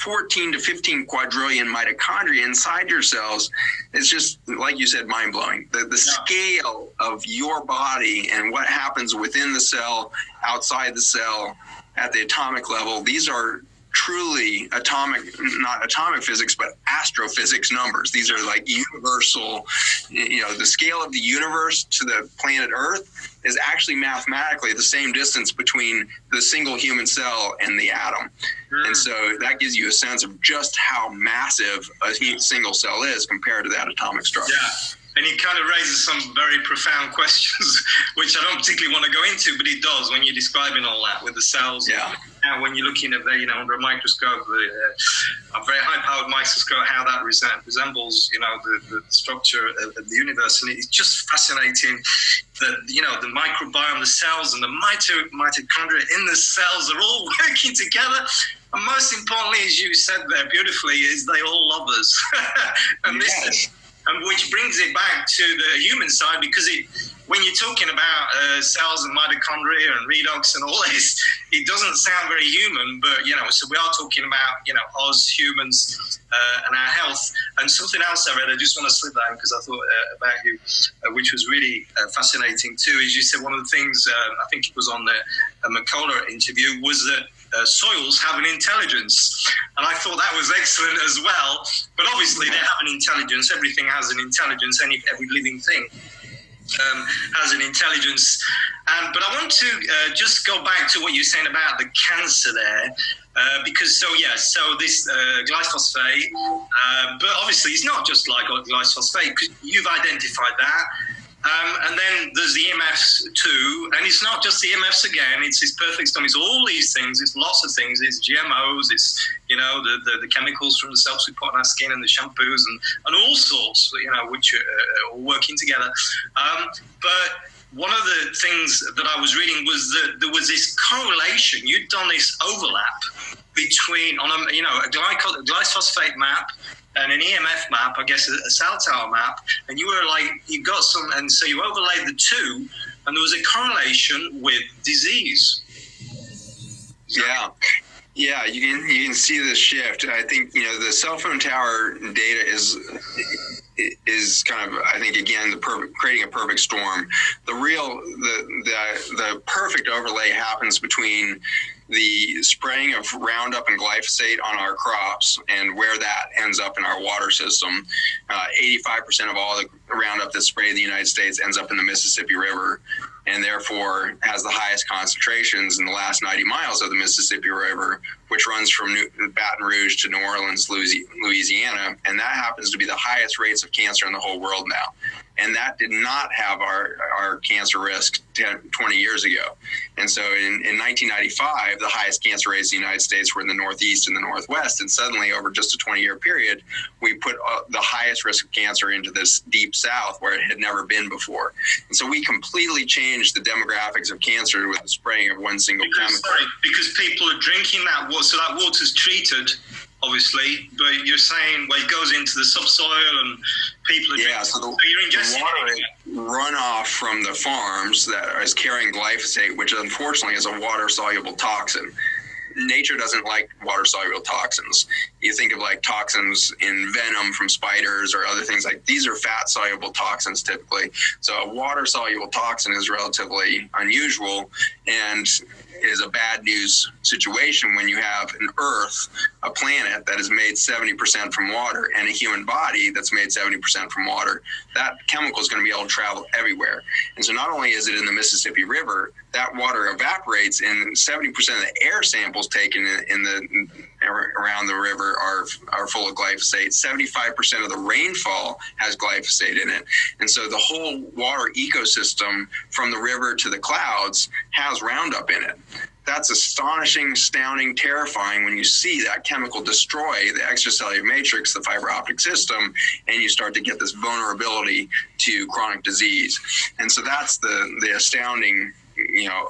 14 to 15 quadrillion mitochondria inside your cells. It's just, like you said, mind-blowing. The scale of your body and what happens within the cell, outside the cell, at the atomic level, these are truly not atomic physics, but astrophysics numbers. These are like universal, the scale of the universe to the planet Earth is actually mathematically the same distance between the single human cell and the atom. And so that gives you a sense of just how massive a single cell is compared to that atomic structure. Yeah. And he kind of raises some very profound questions, which I don't particularly want to go into, but he does when you're describing all that with the cells. Yeah. Now, when you're looking at under a microscope, a very high-powered microscope, how that resembles, the structure of the universe, and it's just fascinating that the microbiome, the cells, and the mitochondria in the cells are all working together. And most importantly, as you said there beautifully, is they all love us. And yes. And which brings it back to the human side, because when you're talking about cells and mitochondria and redox and all this, it doesn't sound very human, but, so we are talking about, us humans and our health. And something else I read, I just want to slip that in because I thought about you, which was really fascinating too, is you said one of the things, I think it was on the McCullough interview, was that soils have an intelligence. And I thought that was excellent as well. But obviously they have an intelligence. Everything has an intelligence. Every living thing has an intelligence. But I want to just go back to what you're saying about the cancer there. Because this glyphosate, but obviously it's not just like glyphosate, because you've identified that. And then there's the EMFs too, and it's not just the EMFs again, it's this perfect storm, it's all these things, it's lots of things, it's GMOs, it's, the chemicals from the soaps we put on our skin and the shampoos and all sorts, which are all working together. But one of the things that I was reading was that there was this correlation, you'd done this overlap between, on a glyphosate map, and an EMF map, I guess a cell tower map, and you were you got some, and so you overlaid the two, and there was a correlation with disease. Yeah, you can see the shift. I think the cell phone tower data is kind of, I think, again, creating a perfect storm. The perfect overlay happens between the spraying of Roundup and glyphosate on our crops and where that ends up in our water system. 85% of all the Roundup that's sprayed in the United States ends up in the Mississippi River, and therefore has the highest concentrations in the last 90 miles of the Mississippi River, which runs from Baton Rouge to New Orleans, Louisiana. And that happens to be the highest rates of cancer in the whole world now. And that did not have our cancer risk 20 years ago. And so in 1995, the highest cancer rates in the United States were in the Northeast and the Northwest. And suddenly, over just a 20-year period, we put the highest risk of cancer into this deep South where it had never been before. And so we completely changed the demographics of cancer with the spraying of one single chemical. Because people are drinking that water, so that water's treated, obviously, but you're saying, it goes into the subsoil and people are drinking. So you're ingesting the water runoff from the farms that is carrying glyphosate, which unfortunately is a water-soluble toxin. Nature doesn't like water-soluble toxins. You think of toxins in venom from spiders or other things these are fat-soluble toxins typically. So a water-soluble toxin is relatively unusual and is a bad news situation when you have an Earth, a planet that is made 70% from water, and a human body that's made 70% from water. That chemical is going to be able to travel everywhere. And so not only is it in the Mississippi River, that water evaporates, and 70% of the air samples taken around the river are full of glyphosate. 75% of the rainfall has glyphosate in it. And so the whole water ecosystem from the river to the clouds has Roundup in it. That's astonishing, astounding, terrifying when you see that chemical destroy the extracellular matrix, the fiber optic system, and you start to get this vulnerability to chronic disease. And so that's the astounding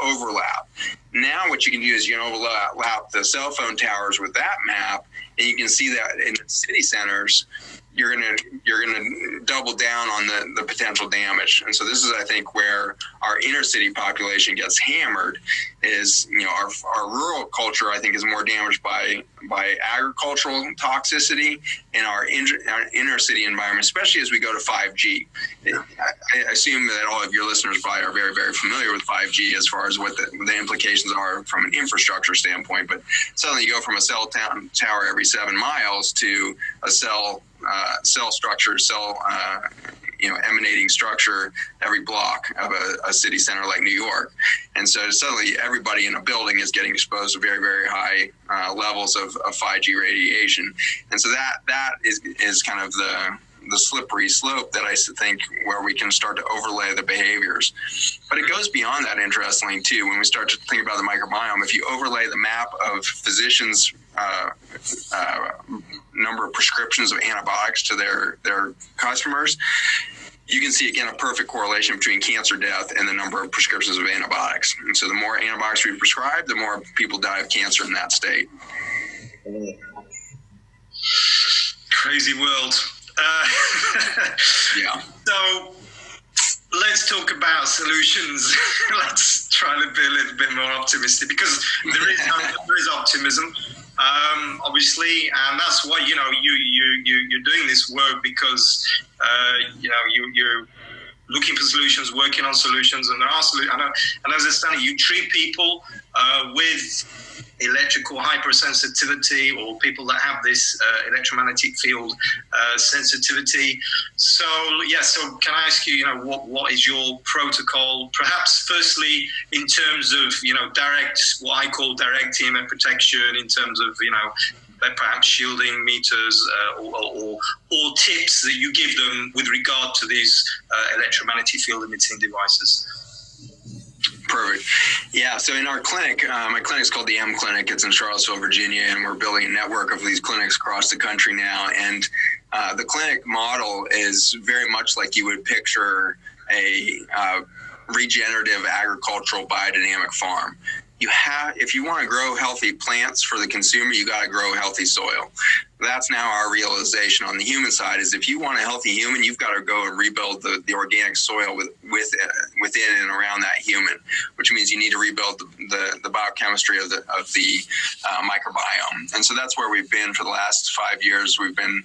overlap. Now what you can do is you can overlap the cell phone towers with that map, and you can see that in the city centers, you're gonna double down on the potential damage. And so this is, I think, where our inner city population gets hammered. Is our rural culture, I think, is more damaged by agricultural toxicity in our inner city environment, especially as we go to 5G. I assume that all of your listeners probably are very, very familiar with 5G as far as what the implications are from an infrastructure standpoint. But suddenly you go from a cell tower every 7 miles to a cell structure, emanating structure every block of a city center like New York. And so suddenly everybody in a building is getting exposed to very, very high levels of 5G radiation. And so that is kind of the slippery slope that I think where we can start to overlay the behaviors. But it goes beyond that, interestingly, too. When we start to think about the microbiome, if you overlay the map of physicians' number of prescriptions of antibiotics to their customers, you can see, again, a perfect correlation between cancer death and the number of prescriptions of antibiotics. And so the more antibiotics we prescribe, the more people die of cancer in that state. Crazy world. Yeah. So let's talk about solutions. Let's try to be a little bit more optimistic, because there is optimism. Obviously, and that's why you're doing this work, because you're looking for solutions, working on solutions, and there are solutions. And as I understand it, you treat people with electrical hypersensitivity, or people that have this electromagnetic field sensitivity. So can I ask you, what is your protocol? Perhaps firstly, in terms of what I call direct EMF protection, in terms of perhaps shielding meters or tips that you give them with regard to these electromagnetic field emitting devices. Perfect. Yeah. So in our clinic, my clinic is called the M Clinic. It's in Charlottesville, Virginia, and we're building a network of these clinics across the country now. And the clinic model is very much like you would picture a regenerative agricultural biodynamic farm. If you want to grow healthy plants for the consumer, you got to grow healthy soil. That's now our realization on the human side, is if you want a healthy human, you've got to go and rebuild the organic soil within and around that human, which means you need to rebuild the biochemistry of the microbiome. And so that's where we've been for the last 5 years. We've been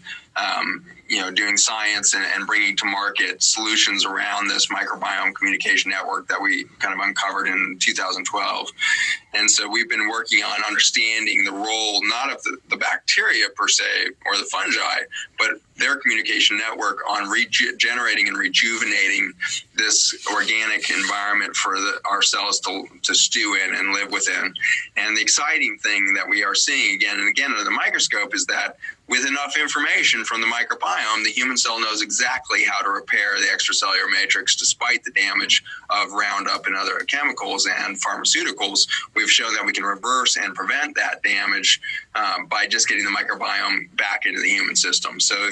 doing science and bringing to market solutions around this microbiome communication network that we kind of uncovered in 2012. And so we've been working on understanding the role, not of the bacteria per se, or the fungi, but their communication network on regenerating and rejuvenating this organic environment for our cells to stew in and live within. And the exciting thing that we are seeing again and again under the microscope is that with enough information from the microbiome, the human cell knows exactly how to repair the extracellular matrix despite the damage of Roundup and other chemicals and pharmaceuticals. We've shown that we can reverse and prevent that damage by just getting the microbiome back into the human system. So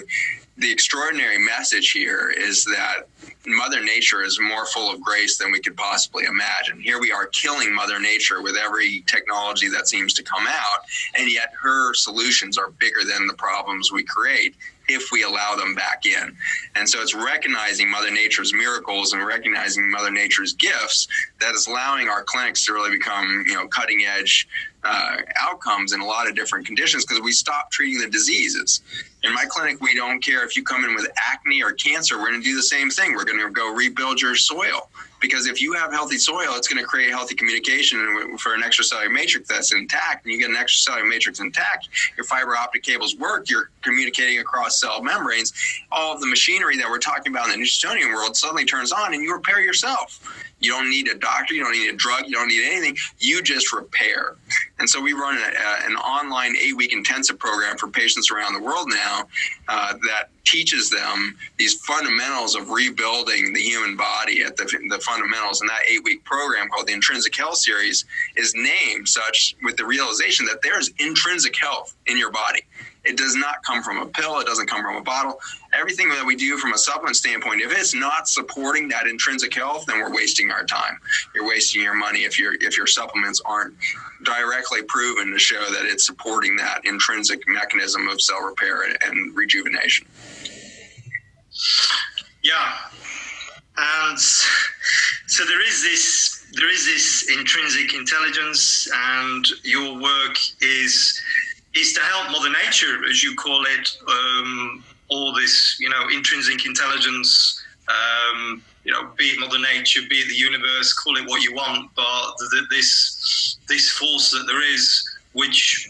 the extraordinary message here is that Mother Nature is more full of grace than we could possibly imagine. Here we are killing Mother Nature with every technology that seems to come out, and yet her solutions are bigger than the problems we create if we allow them back in. And so it's recognizing Mother Nature's miracles and recognizing Mother Nature's gifts that is allowing our clinics to really become, cutting edge outcomes in a lot of different conditions, because we stop treating the diseases. In my clinic, we don't care if you come in with acne or cancer, we're going to do the same thing. We're going to go rebuild your soil. Because if you have healthy soil, it's going to create healthy communication for an extracellular matrix that's intact. And you get an extracellular matrix intact, your fiber optic cables work, you're communicating across cell membranes. All of the machinery that we're talking about in the Newtonian world suddenly turns on, and you repair yourself. You don't need a doctor, you don't need a drug, you don't need anything. You just repair. And so we run an online 8-week intensive program for patients around the world now that teaches them these fundamentals of rebuilding the human body at the fundamentals. And that 8-week program called the Intrinsic Health Series is named such with the realization that there's intrinsic health in your body. It does not come from a pill. It doesn't come from a bottle. Everything that we do from a supplement standpoint, if it's not supporting that intrinsic health, then we're wasting our time. You're wasting your money if your supplements aren't directly proven to show that it's supporting that intrinsic mechanism of cell repair and rejuvenation. Yeah. And so there is this intrinsic intelligence, and your work is to help Mother Nature, as you call it, all this, intrinsic intelligence, be it Mother Nature, be it the universe, call it what you want, but this force that there is, which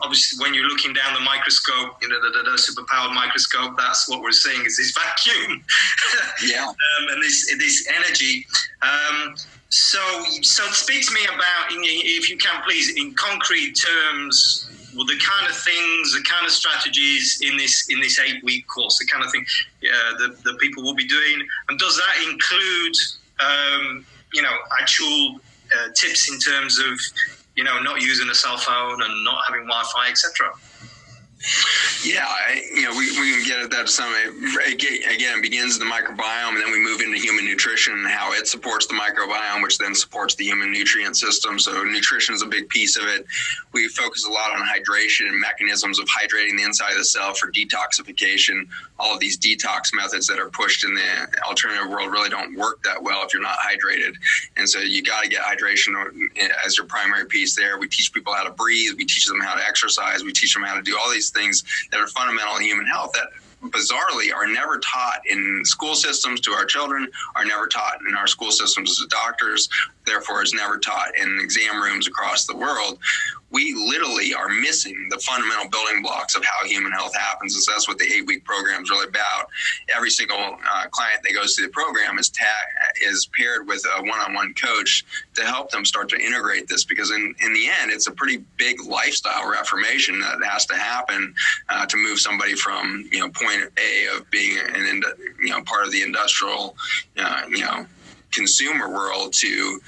obviously when you're looking down the microscope, the superpowered microscope, that's what we're seeing is this vacuum. Yeah. And this energy. So speak to me about, if you can please, in concrete terms, the kind of things, the kind of strategies in this 8-week course, the kind of thing that people will be doing? And does that include, actual tips in terms of, not using a cell phone and not having Wi-Fi, etc.? Yeah, we can get at that to some. Again, it begins in the microbiome, and then we move into human nutrition and how it supports the microbiome, which then supports the human nutrient system. So nutrition is a big piece of it. We focus a lot on hydration and mechanisms of hydrating the inside of the cell for detoxification. All of these detox methods that are pushed in the alternative world really don't work that well if you're not hydrated. And so you got to get hydration as your primary piece there. We teach people how to breathe. We teach them how to exercise. We teach them how to do all these things that are fundamental in human health that bizarrely are never taught in school systems to our children, are never taught in our school systems as doctors, therefore is never taught in exam rooms across the world. We literally are missing the fundamental building blocks of how human health happens. And so that's what the 8-week program is really about. Every single client that goes through the program is paired with a one-on-one coach to help them start to integrate this, because in the end, it's a pretty big lifestyle reformation that has to happen to move somebody from point A of being part of the industrial consumer world to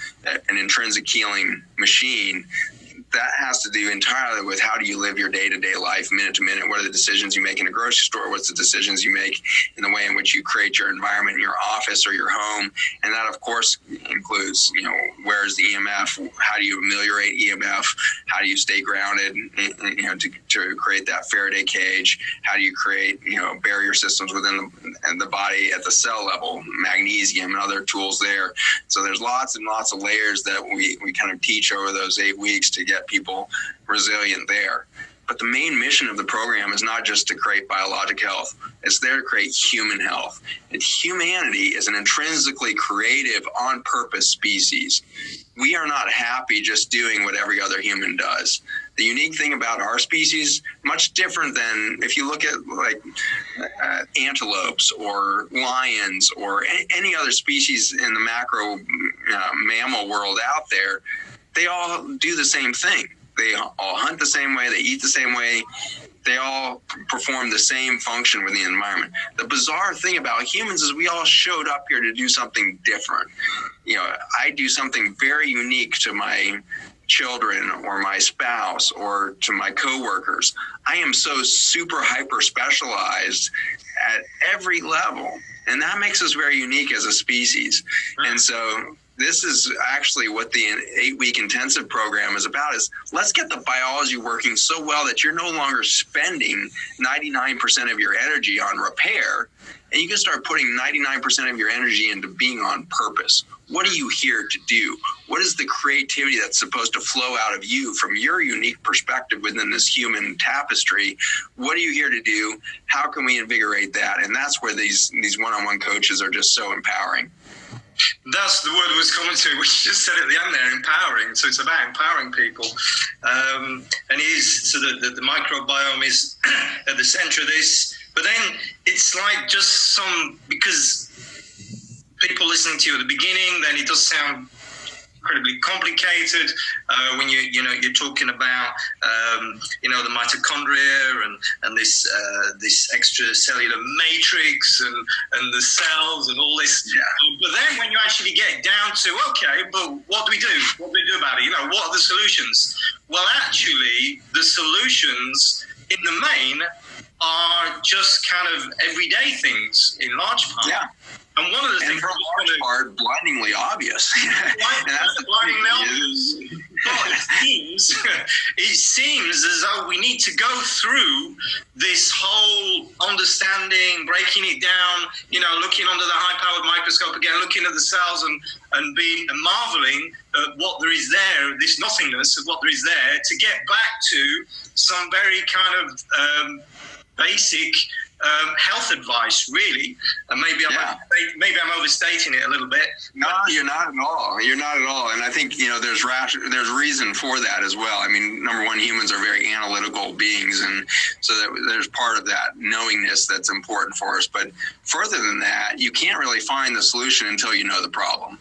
an intrinsic healing machine. That has to do entirely with how do you live your day-to-day life, minute to minute. What are the decisions you make in a grocery store? What's the decisions you make in the way in which you create your environment in your office or your home? And that, of course, includes, where's the EMF? How do you ameliorate EMF? How do you stay grounded, to create that Faraday cage? How do you create, barrier systems within the body at the cell level, magnesium and other tools there. So there's lots and lots of layers that we kind of teach over those 8 weeks to get people resilient there. But the main mission of the program is not just to create biologic health. It's there to create human health. And humanity is an intrinsically creative, on-purpose species. We are not happy just doing what every other human does. The unique thing about our species, much different than if you look at antelopes or lions or any other species in the macro mammal world out there, they all do the same thing. They all hunt the same way. They eat the same way. They all perform the same function within the environment. The bizarre thing about humans is we all showed up here to do something different. I do something very unique to my children or my spouse or to my coworkers. I am so super hyper specialized at every level. And that makes us very unique as a species. And so this is actually what the 8-week intensive program is about, is let's get the biology working so well that you're no longer spending 99% of your energy on repair, and you can start putting 99% of your energy into being on purpose. What are you here to do? What is the creativity that's supposed to flow out of you from your unique perspective within this human tapestry? What are you here to do? How can we invigorate that? And that's where these one-on-one coaches are just so empowering. That's the word I was coming to. We just said at the end there, empowering. So it's about empowering people. And the microbiome is at the center of this. But then it's like just because people listening to you at the beginning, then it does sound incredibly complicated when you're talking about the mitochondria and this extracellular matrix and the cells and all this. Yeah. But then when you actually get down to but what do we do? What do we do about it? What are the solutions? Well, actually, the solutions in the main are just kind of everyday things in large part. Yeah. And one of the things, for a large part, blindingly obvious. Blindingly obvious. But it seems as though we need to go through this whole understanding, breaking it down, looking under the high-powered microscope again, looking at the cells and marveling at what there is there, this nothingness of what there is there, to get back to some very kind of basic health advice, really. And maybe I'm overstating it a little bit. No, you're not at all. You're not at all. And I think, there's reason for that as well. I mean, number one, humans are very analytical beings. And so there's part of that knowingness that's important for us. But further than that, you can't really find the solution until you know the problem.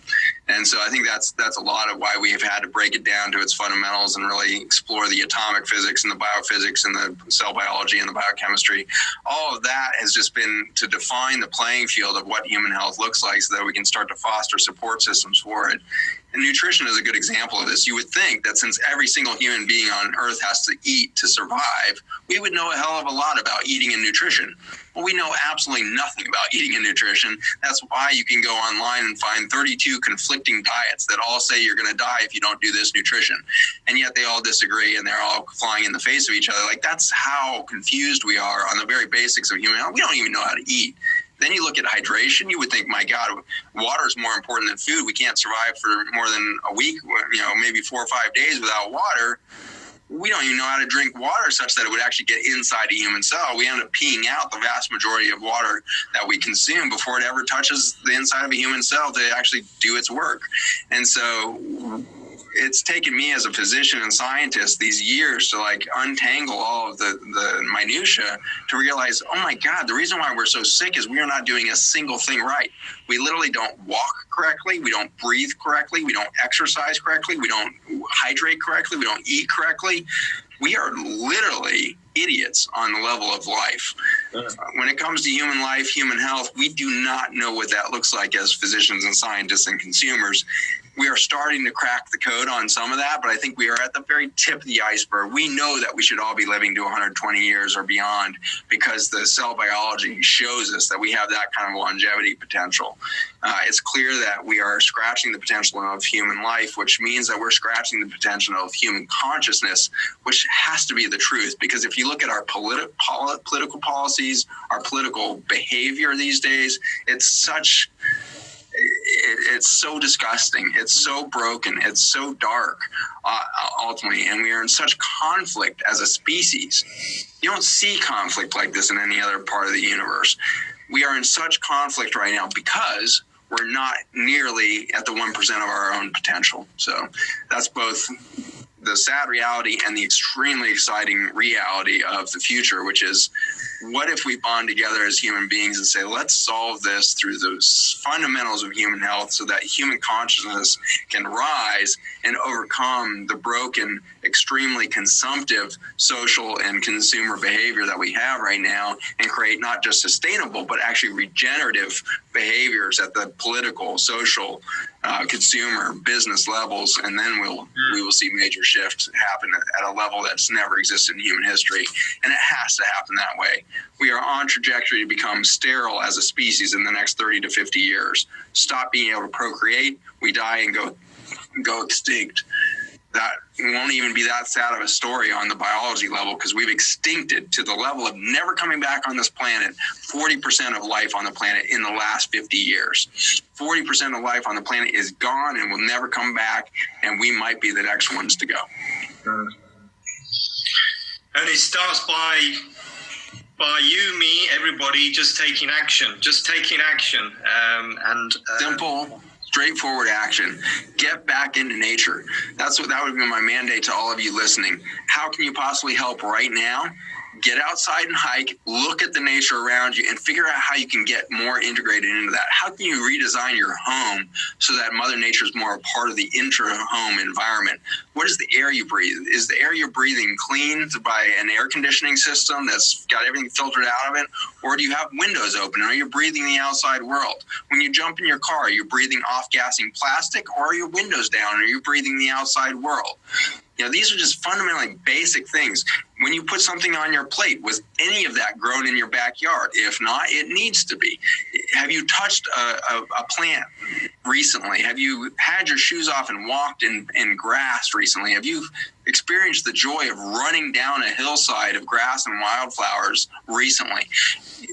And so I think that's a lot of why we have had to break it down to its fundamentals and really explore the atomic physics and the biophysics and the cell biology and the biochemistry. All of that has just been to define the playing field of what human health looks like so that we can start to foster support systems for it. And nutrition is a good example of this. You would think that since every single human being on earth has to eat to survive, we would know a hell of a lot about eating and nutrition. Well, we know absolutely nothing about eating and nutrition. That's why you can go online and find 32 conflicting diets that all say you're going to die if you don't do this nutrition. And yet they all disagree and they're all flying in the face of each other. Like, that's how confused we are on the very basics of human health. We don't even know how to eat. Then you look at hydration, you would think, my God, water is more important than food. We can't survive for more than a week, maybe 4 or 5 days without water. We don't even know how to drink water such that it would actually get inside a human cell. We end up peeing out the vast majority of water that we consume before it ever touches the inside of a human cell to actually do its work. And so it's taken me as a physician and scientist these years to untangle all of the minutia to realize, oh my God, the reason why we're so sick is we are not doing a single thing right. We literally don't walk correctly. We don't breathe correctly. We don't exercise correctly. We don't hydrate correctly. We don't eat correctly. We are literally idiots on the level of life. When it comes to human life, human health, we do not know what that looks like as physicians and scientists and consumers. We are starting to crack the code on some of that, but I think we are at the very tip of the iceberg. We know that we should all be living to 120 years or beyond because the cell biology shows us that we have that kind of longevity potential. It's clear that we are scratching the potential of human life, which means that we're scratching the potential of human consciousness, which has to be the truth. Because if you look at our political policies, our political behavior these days, it's so disgusting. It's so broken. It's so dark, ultimately. And we are in such conflict as a species. You don't see conflict like this in any other part of the universe. We are in such conflict right now because we're not nearly at the 1% of our own potential. So that's both the sad reality and the extremely exciting reality of the future, which is, what if we bond together as human beings and say, let's solve this through the fundamentals of human health so that human consciousness can rise and overcome the broken, extremely consumptive social and consumer behavior that we have right now and create not just sustainable, but actually regenerative behaviors at the political, social, consumer, business levels. And then we will see major shifts happen at a level that's never existed in human history. And it has to happen that way. We are on trajectory to become sterile as a species in the next 30 to 50 years. Stop being able to procreate, we die and go extinct. That won't even be that sad of a story on the biology level because we've extincted to the level of never coming back on this planet 40% of life on the planet in the last 50 years. 40% of life on the planet is gone and will never come back, and we might be the next ones to go. And it starts by you, me, everybody just taking action. Simple, straightforward action. Get back into nature. That would be my mandate to all of you listening. How can you possibly help right now? Get outside and hike, look at the nature around you, and figure out how you can get more integrated into that. How can you redesign your home so that Mother Nature is more a part of the intra-home environment? What is the air you breathe? Is the air you're breathing cleaned by an air conditioning system that's got everything filtered out of it? Or do you have windows open? Are you breathing the outside world? When you jump in your car, are you breathing off-gassing plastic, or are your windows down? Are you breathing the outside world? These are just fundamentally basic things. When you put something on your plate, was any of that grown in your backyard? If not, it needs to be. Have you touched a plant recently? Have you had your shoes off and walked in grass recently? Have you experienced the joy of running down a hillside of grass and wildflowers recently?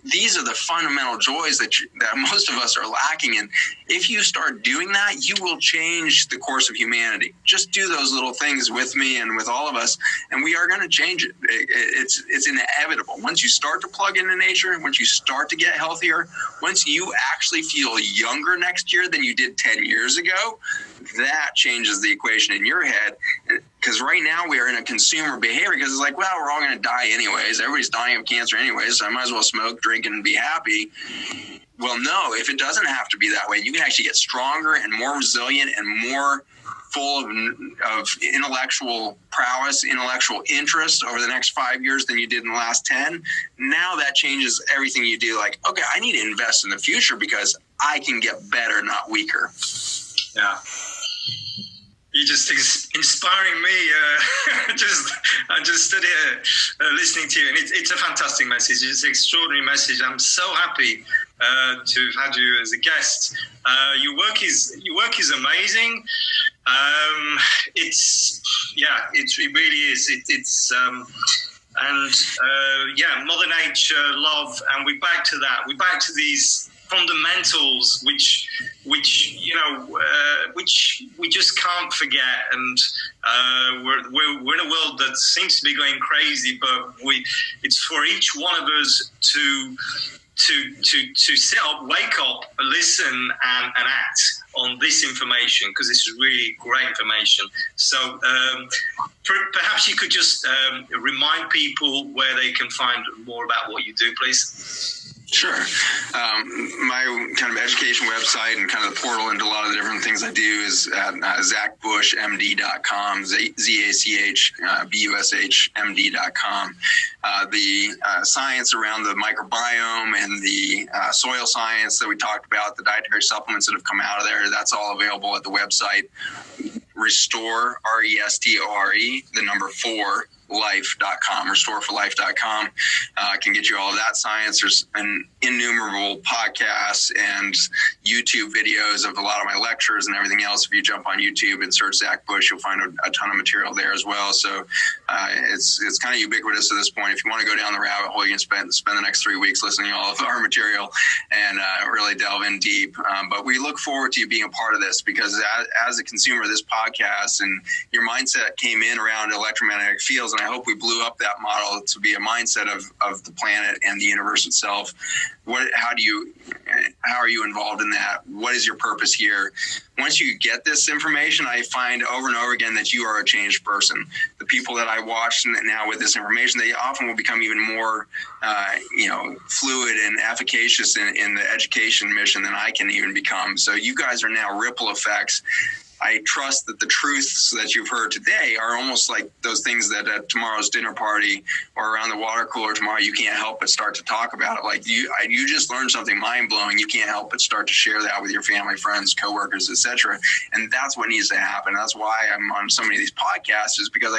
These are the fundamental joys that most of us are lacking. And if you start doing that, you will change the course of humanity. Just do those little things with me and with all of us, and we are going to change it. It's inevitable. Once you start to plug into nature, once you start to get healthier, once you actually feel younger next year than you did 10 years ago, that changes the equation in your head. Because right now we are in a consumer behavior because it's like, well, we're all going to die anyways. Everybody's dying of cancer anyways, so I might as well smoke, drink, and be happy. Well, no, if it doesn't have to be that way, you can actually get stronger and more resilient and more full of intellectual prowess, intellectual interest over the next 5 years than you did in the last 10. Now that changes everything you do. Like, okay, I need to invest in the future because I can get better, not weaker. Yeah. You're just inspiring me. I just stood here listening to you, and it's a fantastic message. It's an extraordinary message. I'm so happy to have had you as a guest. Your work is amazing. It really is. Mother Nature, love, and we're back to that. We're back to these fundamentals, which we just can't forget. And we're in a world that seems to be going crazy, but it's for each one of us to sit up, wake up, listen, and act on this information, because this is really great information. So perhaps you could just remind people where they can find more about what you do, please. Sure. My kind of education website and kind of the portal into a lot of the different things I do is at zachbushmd.com, ZACHBUSHMD.com. The science around the microbiome and the soil science that we talked about, the dietary supplements that have come out of there, that's all available at the website. Restore, RESTORE, the number 4, life.com, restoreforlife.com. Can get you all of that science. There's innumerable podcasts and YouTube videos of a lot of my lectures and everything else. If you jump on YouTube and search Zach Bush, you'll find a ton of material there as well. So it's kind of ubiquitous at this point. If you want to go down the rabbit hole, you can spend the next 3 weeks listening to all of our material and really delve in deep. But we look forward to you being a part of this, because as a consumer of this podcast, and your mindset came in around electromagnetic fields, and I hope we blew up that model to be a mindset of the planet and the universe itself. How are you involved in that? What is your purpose here? Once you get this information, I find over and over again that you are a changed person. The people that I watch now with this information, they often will become even more, fluid and efficacious in the education mission than I can even become. So you guys are now ripple effects. I trust that the truths that you've heard today are almost like those things that at tomorrow's dinner party or around the water cooler tomorrow, you can't help but start to talk about it. Like you just learned something mind-blowing. You can't help but start to share that with your family, friends, coworkers, etc. And that's what needs to happen. That's why I'm on so many of these podcasts, is because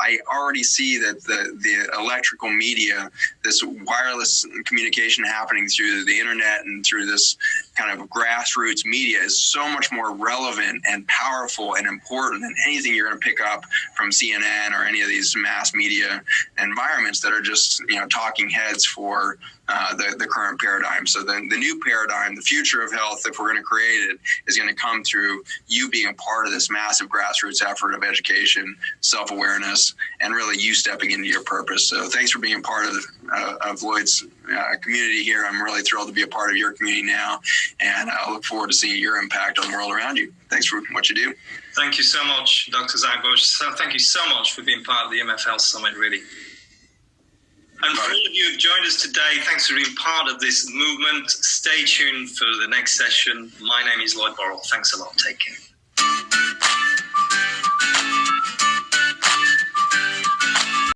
I already see that the electrical media, this wireless communication happening through the internet and through this kind of grassroots media, is so much more relevant and powerful and important than anything you're going to pick up from CNN or any of these mass media environments that are just talking heads for the current paradigm. So the new paradigm, the future of health, if we're going to create it, is going to come through you being a part of this massive grassroots effort of education, self-awareness, and really you stepping into your purpose. So thanks for being part of Lloyd's community here. I'm really thrilled to be a part of your community now, and I look forward to seeing your impact on the world around you. Thanks for what you do. Thank you so much, Dr. Zach Bush. So thank you so much for being part of the MF Health Summit, really. And for all of you who have joined us today, thanks for being part of this movement. Stay tuned for the next session. My name is Lloyd Borrell. Thanks a lot. Take care.